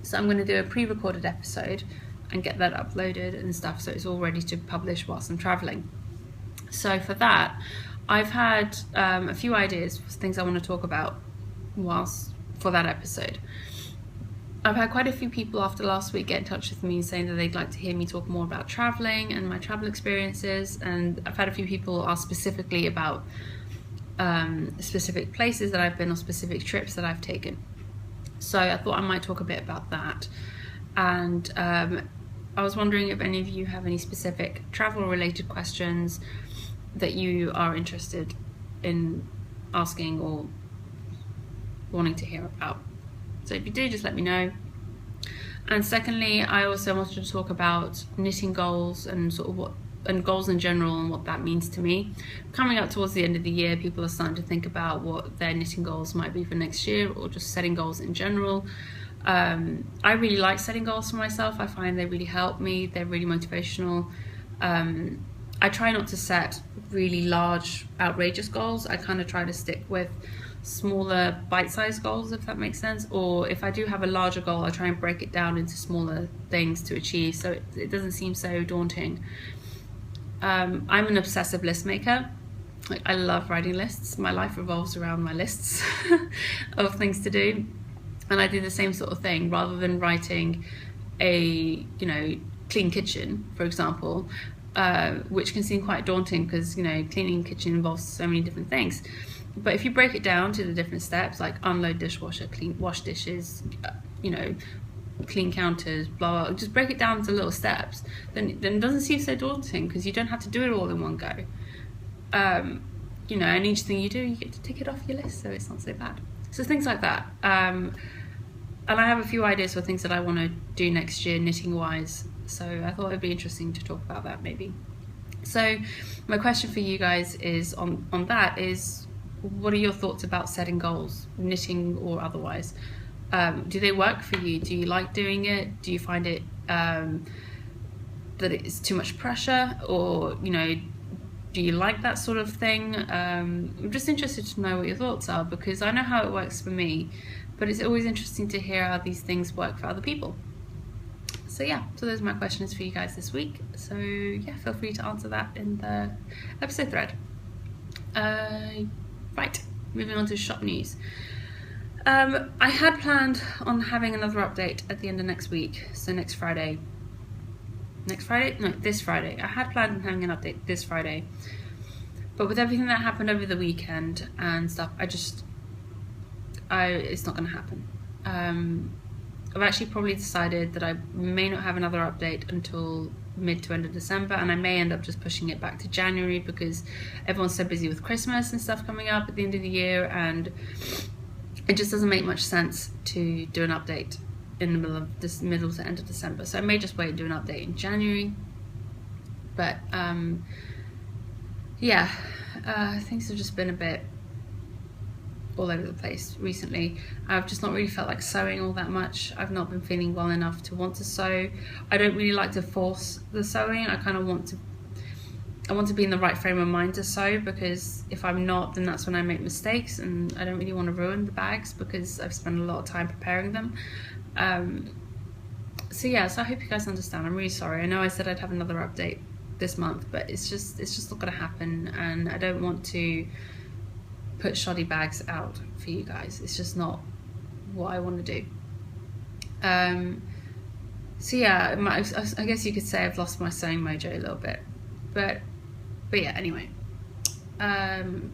So I'm going to do a pre-recorded episode and get that uploaded and stuff, so it's all ready to publish whilst I'm travelling. So for that, I've had a few ideas for things I want to talk about for that episode. I've had quite a few people after last week get in touch with me saying that they'd like to hear me talk more about traveling and my travel experiences, and I've had a few people ask specifically about specific places that I've been or specific trips that I've taken. So I thought I might talk a bit about that. And I was wondering if any of you have any specific travel related questions that you are interested in asking or wanting to hear about. So if you do, just let me know. And secondly, I also wanted to talk about knitting goals and sort of and goals in general and what that means to me. Coming up towards the end of the year, people are starting to think about what their knitting goals might be for next year, or just setting goals in general. I really like setting goals for myself. I find they really help me. They're really motivational. I try not to set really large, outrageous goals. I kind of try to stick with smaller, bite-sized goals, if that makes sense. Or if I do have a larger goal, I try and break it down into smaller things to achieve, so it doesn't seem so daunting. I'm an obsessive list maker. Like, I love writing lists. My life revolves around my lists of things to do, and I do the same sort of thing. Rather than writing a clean kitchen, for example, which can seem quite daunting because cleaning kitchen involves so many different things. But if you break it down to the different steps, like unload dishwasher, wash dishes, clean counters, blah, blah, just break it down to little steps, then it doesn't seem so daunting because you don't have to do it all in one go. And each thing you do, you get to tick it off your list, so it's not so bad. So things like that. And I have a few ideas for things that I want to do next year, knitting wise. So I thought it'd be interesting to talk about that maybe. So my question for you guys is on that is, what are your thoughts about setting goals, knitting or otherwise? Do they work for you? Do you like doing it? Do you find it that it's too much pressure, or do you like that sort of thing? I'm just interested to know what your thoughts are, because I know how it works for me, but it's always interesting to hear how these things work for other people. So those are my questions for you guys this week. So feel free to answer that in the episode thread. Right, moving on to shop news. I had planned on having another update at the end of next week, so this Friday. I had planned on having an update this Friday, but with everything that happened over the weekend and stuff, it's not going to happen. I've actually probably decided that I may not have another update until mid to end of December, and I may end up just pushing it back to January because everyone's so busy with Christmas and stuff coming up at the end of the year, and it just doesn't make much sense to do an update in the middle to end of December. So I may just wait and do an update in January. But things have just been a bit all over the place recently. I've just not really felt like sewing all that much. I've not been feeling well enough to want to sew. I don't really like to force the sewing. I kind of want to be in the right frame of mind to sew, because if I'm not, then that's when I make mistakes, and I don't really want to ruin the bags because I've spent a lot of time preparing them. So I hope you guys understand. I'm really sorry. I know I said I'd have another update this month, but it's just not going to happen, and I don't want to put shoddy bags out for you guys. It's just not what I want to do. I guess you could say I've lost my sewing mojo a little bit, but anyway. So I'm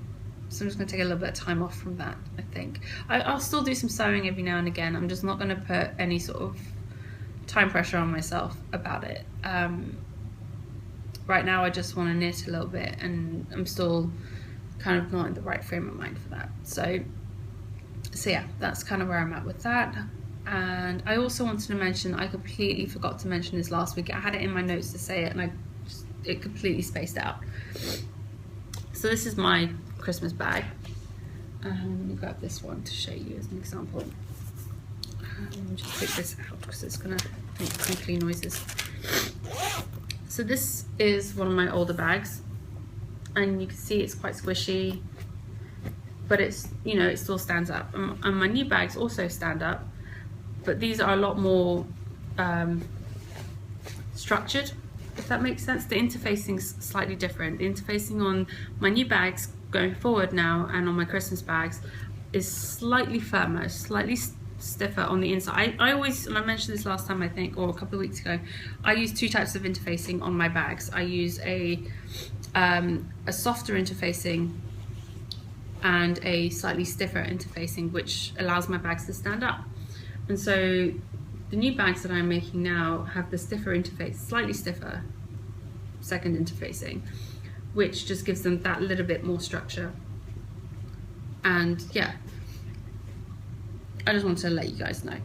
just going to take a little bit of time off from that, I think. I'll still do some sewing every now and again. I'm just not going to put any sort of time pressure on myself about it. Right now I just want to knit a little bit, and I'm still kind of not in the right frame of mind for that. So that's kind of where I'm at with that. And I also wanted to mention, I completely forgot to mention this last week. I had it in my notes to say it, and it completely spaced out. So this is my Christmas bag. Let me grab this one to show you as an example. Let me just take this out because it's going to make crinkly noises. So this is one of my older bags, and you can see it's quite squishy, but it's, it still stands up. And my new bags also stand up, but these are a lot more structured, if that makes sense. The interfacing's slightly different. The interfacing on my new bags going forward now and on my Christmas bags is slightly firmer, slightly stiffer on the inside. I always, and I mentioned this last time I think, or a couple of weeks ago, I use two types of interfacing on my bags. I use a softer interfacing and a slightly stiffer interfacing, which allows my bags to stand up. And so the new bags that I'm making now have the stiffer interface, slightly stiffer second interfacing, which just gives them that little bit more structure. And yeah, I just wanted to let you guys know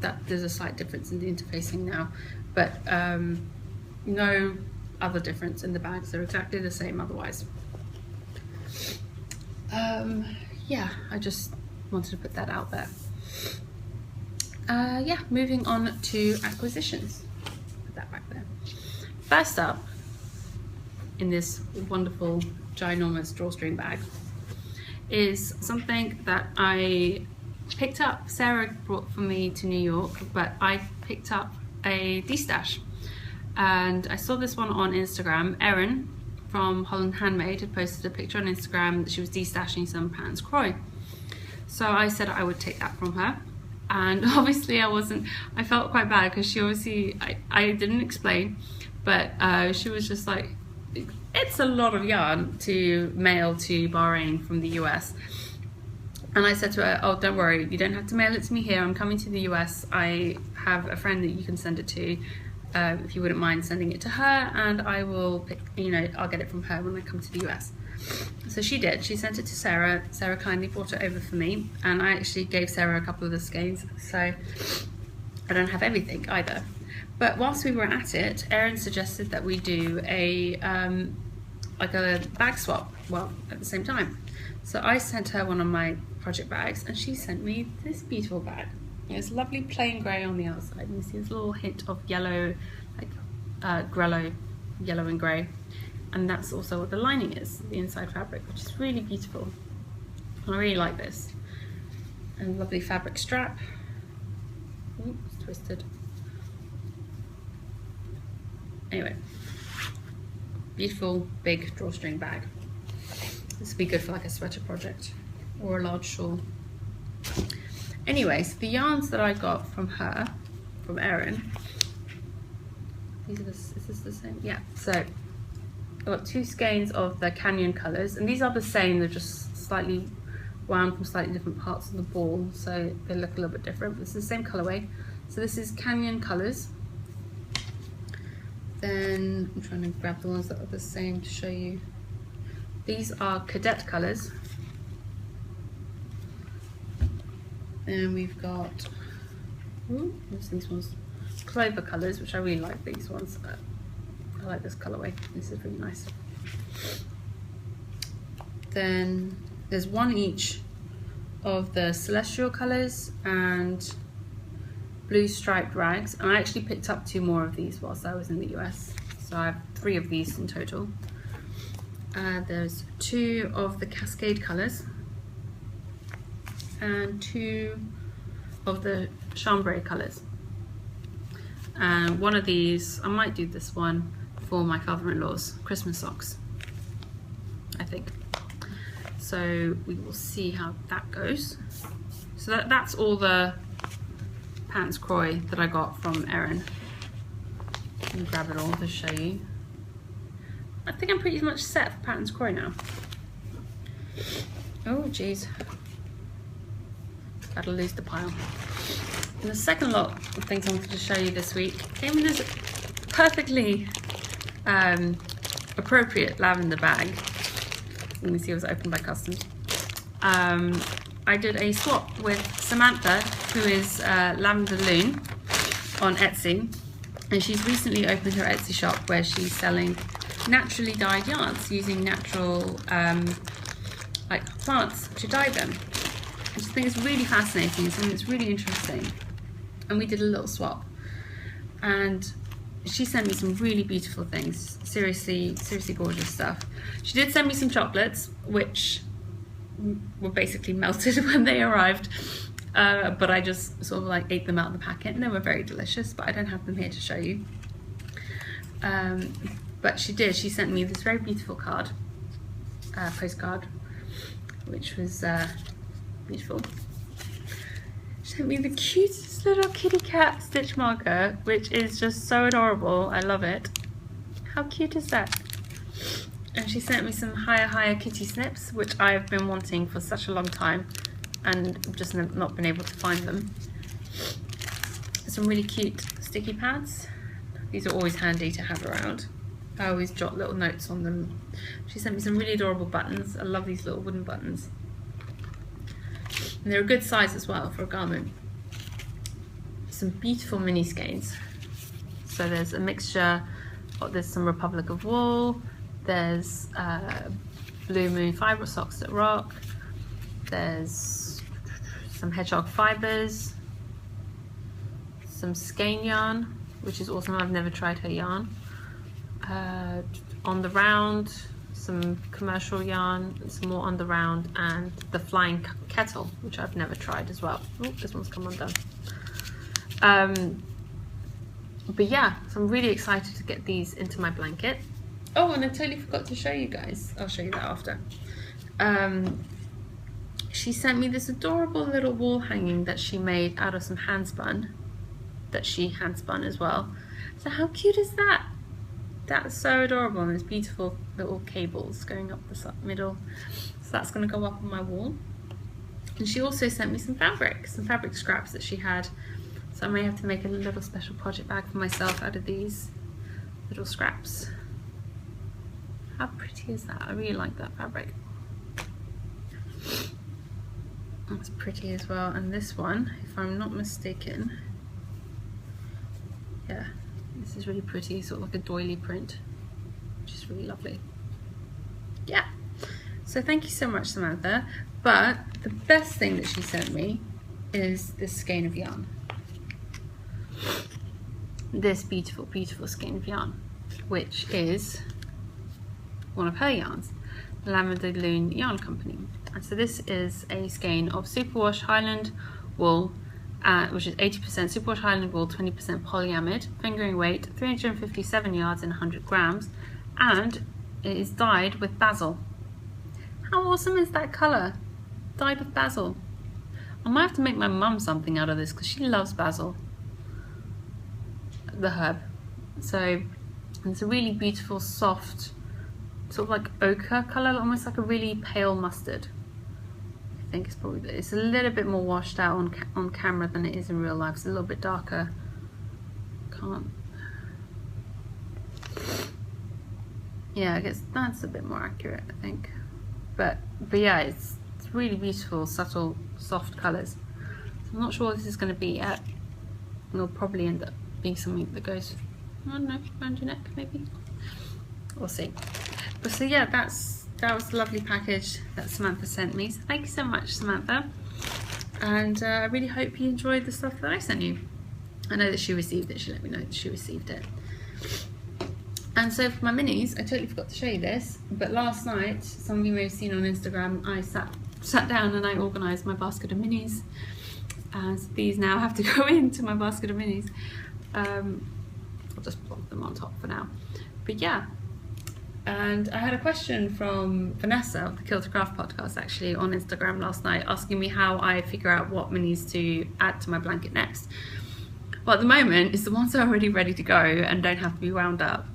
that there's a slight difference in the interfacing now, but no other difference in the bags. They're exactly the same otherwise. Yeah, I just wanted to put that out there. Yeah, moving on to acquisitions. Put that back there. First up, in this wonderful, ginormous drawstring bag, is something that I picked up. Sarah brought for me to New York, but I picked up a D-stash. And I saw this one on Instagram. Erin from Holland Handmade had posted a picture on Instagram that she was de-stashing some Patterns Croy. So I said I would take that from her. And obviously I felt quite bad because she obviously, I didn't explain, but she was just like, it's a lot of yarn to mail to Bahrain from the US. And I said to her, oh, don't worry, you don't have to mail it to me here. I'm coming to the US. I have a friend that you can send it to. If you wouldn't mind sending it to her, and I will pick, I'll get it from her when I come to the US. So she did. She sent it to Sarah. Sarah kindly brought it over for me, and I actually gave Sarah a couple of the skeins, so I don't have everything either. But whilst we were at it, Erin suggested that we do a bag swap, well, at the same time. So I sent her one of my project bags, and she sent me this beautiful bag. It's lovely plain grey on the outside, and you see this little hint of yellow, like grello, yellow and grey, and that's also what the lining is, the inside fabric, which is really beautiful. And I really like this. And lovely fabric strap. Ooh, it's twisted. Anyway, beautiful big drawstring bag. This would be good for like a sweater project or a large shawl. Anyway, so the yarns that I got from her, from Erin, is this the same? Yeah, so I got two skeins of the Canyon colours, and these are the same, they're just slightly wound from slightly different parts of the ball, so they look a little bit different, but it's the same colourway. So this is Canyon colours. Then I'm trying to grab the ones that are the same to show you. These are Cadet colours. Then we've got, these ones, Clover colours, which I really like these ones. I like this colourway, this is really nice. Then there's one each of the Celestial colours and blue striped rags, and I actually picked up two more of these whilst I was in the US, so I have 3 of these in total. There's 2 of the Cascade colours and 2 of the chambray colours, and one of these, I might do this one for my father-in-law's Christmas socks, I think. So we will see how that goes. So that's all the Patterns Croy that I got from Erin. Let me grab it all to show you. I think I'm pretty much set for Patterns Croy now. Oh geez, gotta lose the pile. And the second lot of things I wanted to show you this week came in this perfectly appropriate lavender bag. Let me see, it was opened by customs. I did a swap with Samantha, who is Lavender Loon on Etsy, and she's recently opened her Etsy shop where she's selling naturally dyed yarns using natural like plants to dye them. I just think it's really fascinating and something that's really interesting. And we did a little swap, and she sent me some really beautiful things, seriously gorgeous stuff. She did send me some chocolates, which were basically melted when they arrived, but I just sort of like ate them out of the packet, and they were very delicious, but I don't have them here to show you. But she sent me this very beautiful card, postcard, which was beautiful. She sent me the cutest little kitty cat stitch marker, which is just so adorable. I love it. How cute is that? And she sent me some higher kitty snips, which I've been wanting for such a long time and just not been able to find them. Some really cute sticky pads. These are always handy to have around. I always jot little notes on them. She sent me some really adorable buttons. I love these little wooden buttons. And they're a good size as well for a garment. Some beautiful mini skeins. So there's a mixture, there's some Republic of Wool, there's Blue Moon fibre socks that rock, there's some hedgehog fibres, some skein yarn, which is awesome. I've never tried her yarn. On the round, some commercial yarn, some more on the round, and the flying kettle, which I've never tried as well. Oh, this one's come undone. But yeah, so I'm really excited to get these into my blanket. Oh, and I totally forgot to show you guys. I'll show you that after. She sent me this adorable little wall hanging that she made out of some handspun, that she handspun as well. So how cute is that? That's so adorable, and there's beautiful little cables going up the middle. So that's going to go up on my wall. And she also sent me some fabric scraps that she had. So I may have to make a little special project bag for myself out of these little scraps. How pretty is that? I really like that fabric. That's pretty as well. And this one, if I'm not mistaken, yeah, this is really pretty, sort of like a doily print, which is really lovely. Yeah, so thank you so much, Samantha. But the best thing that she sent me is this skein of yarn. This beautiful skein of yarn, which is one of her yarns, Lavender Loon Yarn Company. And so this is a skein of superwash Highland wool, which is 80% superwash Highland wool, 20% polyamide, fingering weight 357 yards and 100 grams, and it is dyed with basil. How awesome is that colour? Dyed with basil. I might have to make my mum something out of this because she loves basil, the herb. So it's a really beautiful, soft, sort of like ochre colour, almost like a really pale mustard. I think it's a little bit more washed out on camera than it is in real life. It's a little bit darker. Yeah, I guess that's a bit more accurate, I think. But yeah, it's really beautiful, subtle, soft colours. So I'm not sure what this is going to be yet. It'll probably end up being something that goes, I don't know, around your neck maybe. We'll see. But so yeah, that was the lovely package that Samantha sent me. So thank you so much, Samantha. And I really hope you enjoyed the stuff that I sent you. I know that she received it. She let me know that she received it. And so for my minis, I totally forgot to show you this, but last night, some of you may have seen on Instagram, I sat down and I organised my basket of minis. And so these now have to go into my basket of minis. I'll just plonk them on top for now. But yeah. And I had a question from Vanessa of the Kill to Craft podcast actually on Instagram last night, asking me how I figure out what minis to add to my blanket next. Well, at the moment, it's the ones that are already ready to go and don't have to be wound up.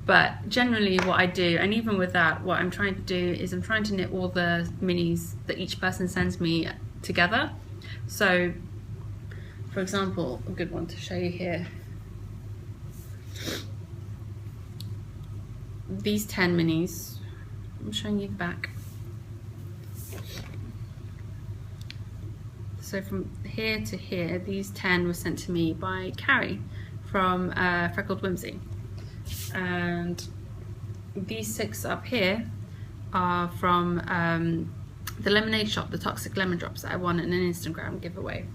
But generally what I do, and even with that, what I'm trying to do is I'm trying to knit all the minis that each person sends me together. So, for example, a good one to show you here. These 10 minis, I'm showing you the back. So from here to here, these 10 were sent to me by Carrie from Freckled Whimsy. And these 6 up here are from the lemonade shop, the Toxic Lemon Drops that I won in an Instagram giveaway.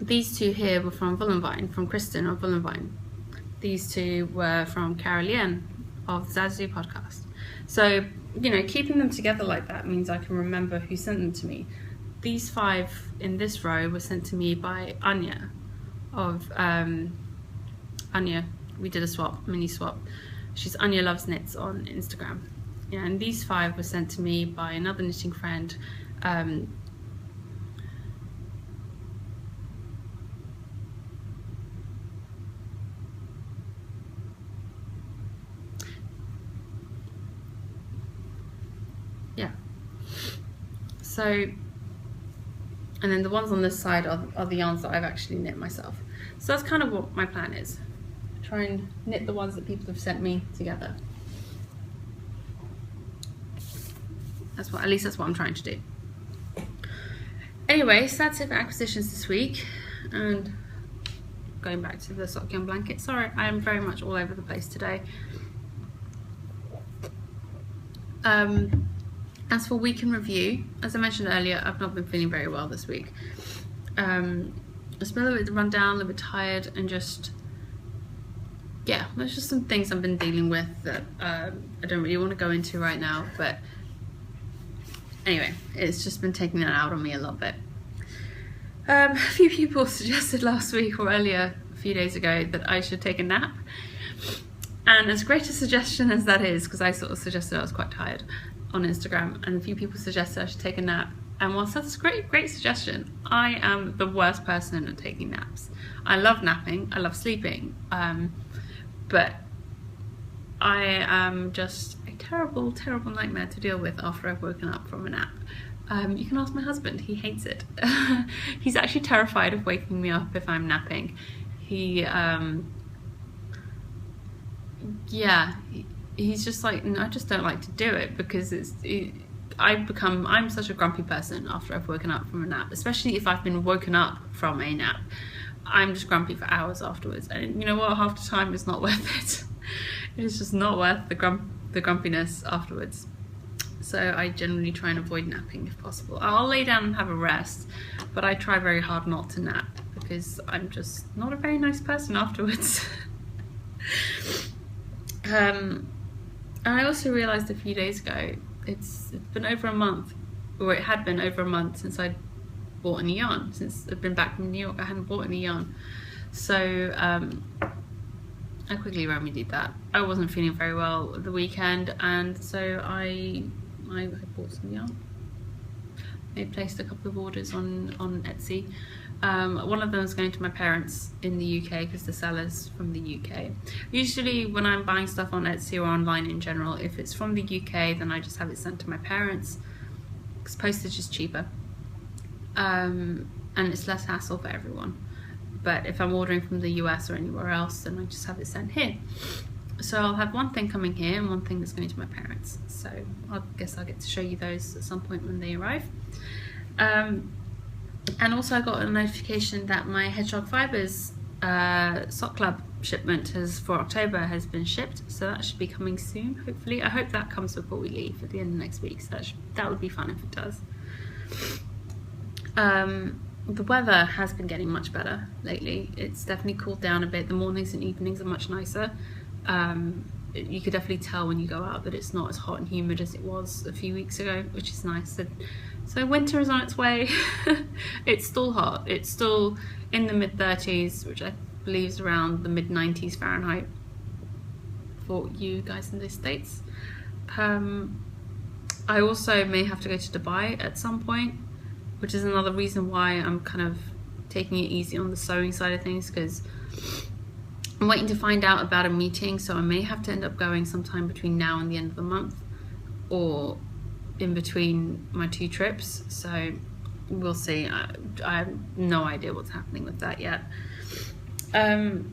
These 2 here were from Vullenvine, from Kristen of Vullenvine. These 2 were from Caroline of the Zazu podcast. So, you know, keeping them together like that means I can remember who sent them to me. These 5 in this row were sent to me by Anya of Anya. We did a swap, mini swap. She's Anya Loves Knits on Instagram. Yeah, and these 5 were sent to me by another knitting friend, So, and then the ones on this side are the yarns that I've actually knit myself. So that's kind of what my plan is. Try and knit the ones that people have sent me together. At least that's what I'm trying to do. Anyway, so that's it for acquisitions this week. And going back to the sock yarn blanket. Sorry, I am very much all over the place today. As for week in review, as I mentioned earlier, I've not been feeling very well this week. I've been a little bit run down, a little bit tired, and just, yeah, there's just some things I've been dealing with that I don't really want to go into right now, but anyway, it's just been taking that out on me a little bit. A few people suggested last week or earlier, a few days ago, that I should take a nap. And as great a suggestion as that is, because I sort of suggested I was quite tired on Instagram, and a few people suggested I should take a nap. And whilst that's a great suggestion, I am the worst person at taking naps. I love napping, I love sleeping, but I am just a terrible nightmare to deal with after I've woken up from a nap. You can ask my husband, he hates it. He's actually terrified of waking me up if I'm napping. He's just like, I just don't like to do it because I'm such a grumpy person after I've woken up from a nap, especially if I've been woken up from a nap. I'm just grumpy for hours afterwards, and you know what, half the time it's not worth it. It is just not worth the grumpiness afterwards. So I generally try and avoid napping if possible. I'll lay down and have a rest, but I try very hard not to nap because I'm just not a very nice person afterwards. And I also realised a few days ago, it's been over a month, or it had been over a month since I'd bought any yarn. Since I'd been back from New York, I hadn't bought any yarn. So I quickly remedied that. I wasn't feeling very well at the weekend, and so I bought some yarn. I placed a couple of orders on Etsy. One of them is going to my parents in the UK because the seller's from the UK. Usually when I'm buying stuff on Etsy or online in general, if it's from the UK, then I just have it sent to my parents because postage is cheaper, and it's less hassle for everyone. But if I'm ordering from the US or anywhere else, then I just have it sent here. So I'll have one thing coming here and one thing that's going to my parents. So I guess I'll get to show you those at some point when they arrive. And also I got a notification that my Hedgehog Fibres Sock Club shipment for October has been shipped, so that should be coming soon, hopefully. I hope that comes before we leave at the end of next week, so that would be fun if it does. The weather has been getting much better lately. It's definitely cooled down a bit. The mornings and evenings are much nicer. You could definitely tell when you go out that it's not as hot and humid as it was a few weeks ago, which is nice. So winter is on its way. It's still hot. It's still in the mid-30s, which I believe is around the mid-90s Fahrenheit for you guys in the States. I also may have to go to Dubai at some point, which is another reason why I'm kind of taking it easy on the sewing side of things, because I'm waiting to find out about a meeting, so I may have to end up going sometime between now and the end of the month, or in between my two trips, so we'll see. I have no idea what's happening with that yet. I've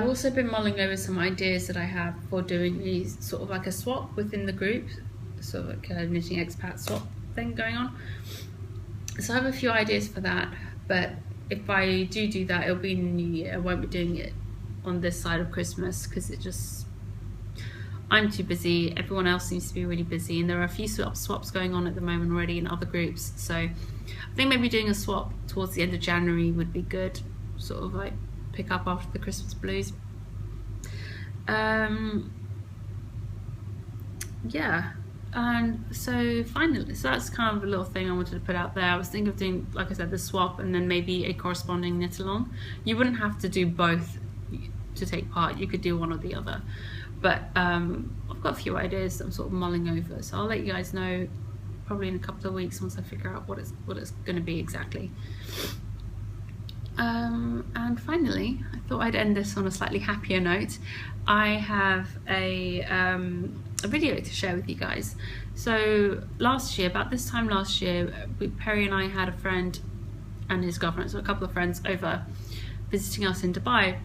also been mulling over some ideas that I have for doing these sort of like a swap within the group, sort of like a Knitting Expat swap thing going on. So I have a few ideas for that, but if I do that, it'll be in the new year. I won't be doing it on this side of Christmas because I'm too busy. Everyone else seems to be really busy, and there are a few swaps going on at the moment already in other groups. So I think maybe doing a swap towards the end of January would be good, sort of like pick up after the Christmas blues. Yeah. And so finally, so that's kind of a little thing I wanted to put out there. I was thinking of doing, like I said, the swap and then maybe a corresponding knit along. You wouldn't have to do both to take part. You could do one or the other. But I've got a few ideas that I'm sort of mulling over. So I'll let you guys know probably in a couple of weeks once I figure out what it's going to be exactly. And finally, I thought I'd end this on a slightly happier note. I have a a video to share with you guys. So last year, about this time last year, Perry and I had a friend and his girlfriend, so a couple of friends over visiting us in Dubai,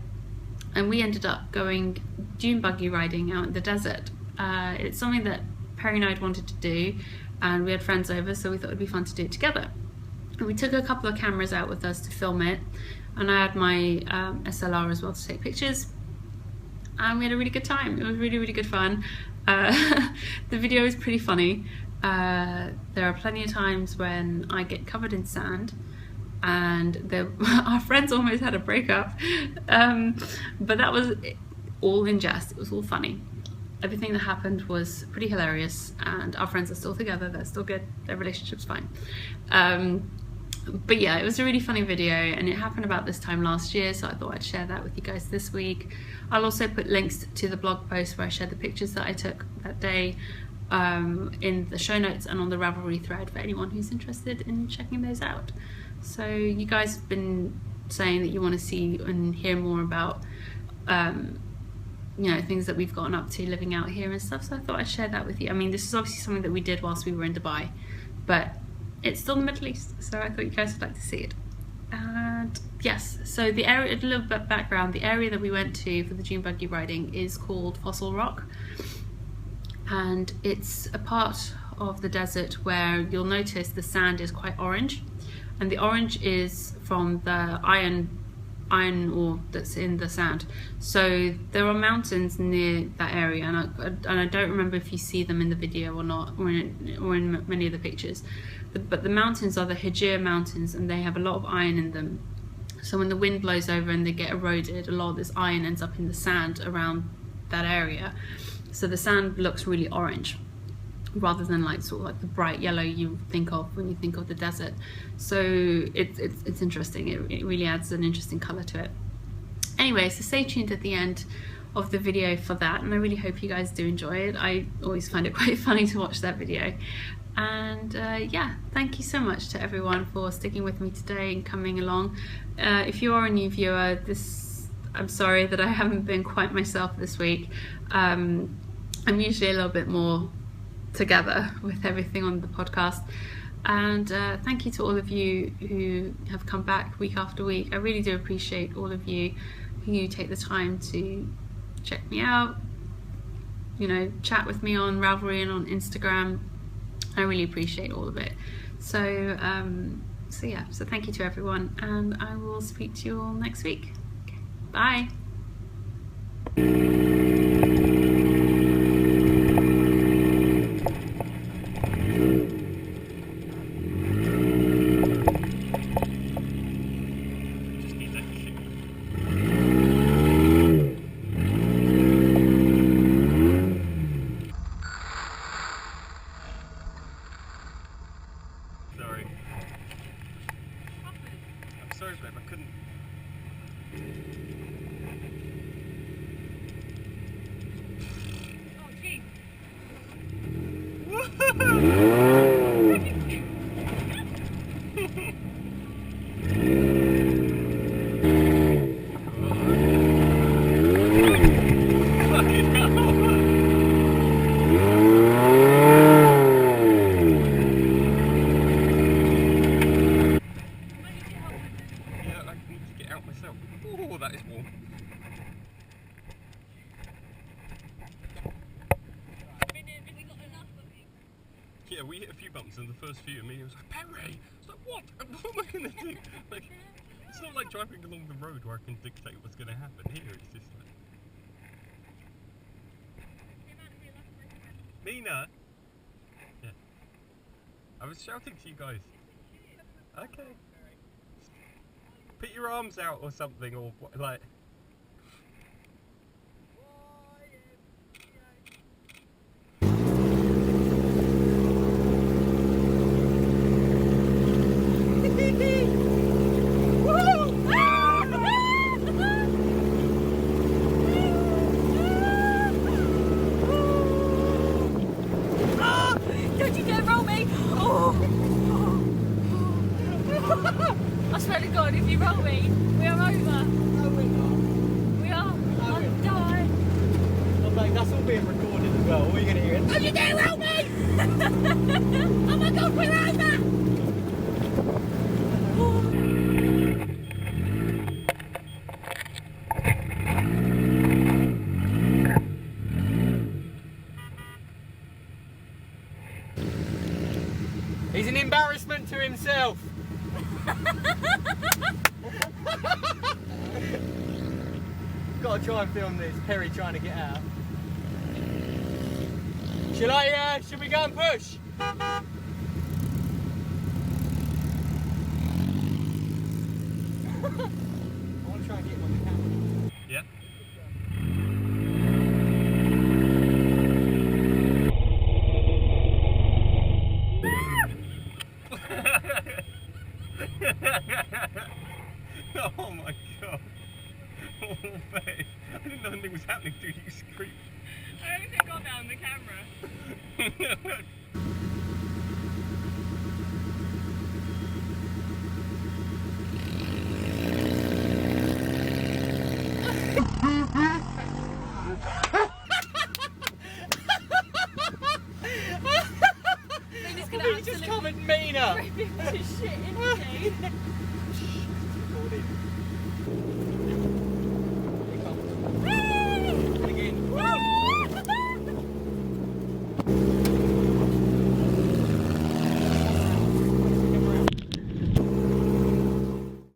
and we ended up going dune buggy riding out in the desert. It's something that Perry and I had wanted to do, and we had friends over, so we thought it'd be fun to do it together. And we took a couple of cameras out with us to film it, and I had my SLR as well to take pictures, and we had a really good time. It was really, really good fun. The video is pretty funny. There are plenty of times when I get covered in sand, and our friends almost had a breakup, but that was all in jest. It was all funny. Everything that happened was pretty hilarious, and our friends are still together. They're still good. Their relationship's fine. But yeah, it was a really funny video, and it happened about this time last year, so I thought I'd share that with you guys this week. I'll also put links to the blog post where I shared the pictures that I took that day in the show notes and on the Ravelry thread for anyone who's interested in checking those out. So you guys have been saying that you want to see and hear more about you know, things that we've gotten up to living out here and stuff, so I thought I'd share that with you. I mean, this is obviously something that we did whilst we were in Dubai, but it's still in the Middle East, so I thought you guys would like to see it. And yes, so the area, a little bit of background, the area that we went to for the dune buggy riding is called Fossil Rock, and it's a part of the desert where you'll notice the sand is quite orange, and the orange is from the iron ore that's in the sand. So there are mountains near that area, and I don't remember if you see them in the video or not, or in many of the pictures, but the mountains are the Hijir mountains, and they have a lot of iron in them. So when the wind blows over and they get eroded, a lot of this iron ends up in the sand around that area, so the sand looks really orange rather than like sort of like the bright yellow you think of when you think of the desert. So it's interesting. It really adds an interesting color to it. Anyway, so stay tuned at the end of the video for that, and I really hope you guys do enjoy it. I always find it quite funny to watch that video. And yeah, thank you so much to everyone for sticking with me today and coming along. If you are a new viewer, I'm sorry that I haven't been quite myself this week. I'm usually a little bit more together with everything on the podcast, and thank you to all of you who have come back week after week. I really do appreciate all of you who take the time to check me out, you know, chat with me on Ravelry and on Instagram. I really appreciate all of it. So yeah, so thank you to everyone, and I will speak to you all next week. Okay, bye. Sorry, babe, I couldn't. Oh, gee. Oh, that is warm. Yeah, we hit a few bumps in the first few, and me was like, Perry! It's like, what? What am I going to do? Like, it's not like driving along the road where I can dictate what's going to happen. Here, it's just like... Mina! Yeah. I was shouting to you guys. Okay. Put your arms out or something, or like... Don't you dare roll me! Oh. I swear to God, if you roll me, we are over. No, we're not. We are. No, I'll we're die. not. that's all being recorded as well. What are you going to hear? Oh, you dare help me! Oh my god, we're over! He's an embarrassment to himself. Gotta try and film this. Perry trying to get out. Should we go and push? I want to try and get him on the camera. Yeah? Oh my god. Oh, babe. I didn't know anything was happening till you screamed. I don't think I got that on the camera. It's gonna Just come and mean her. rip into shit, isn't he? Recording.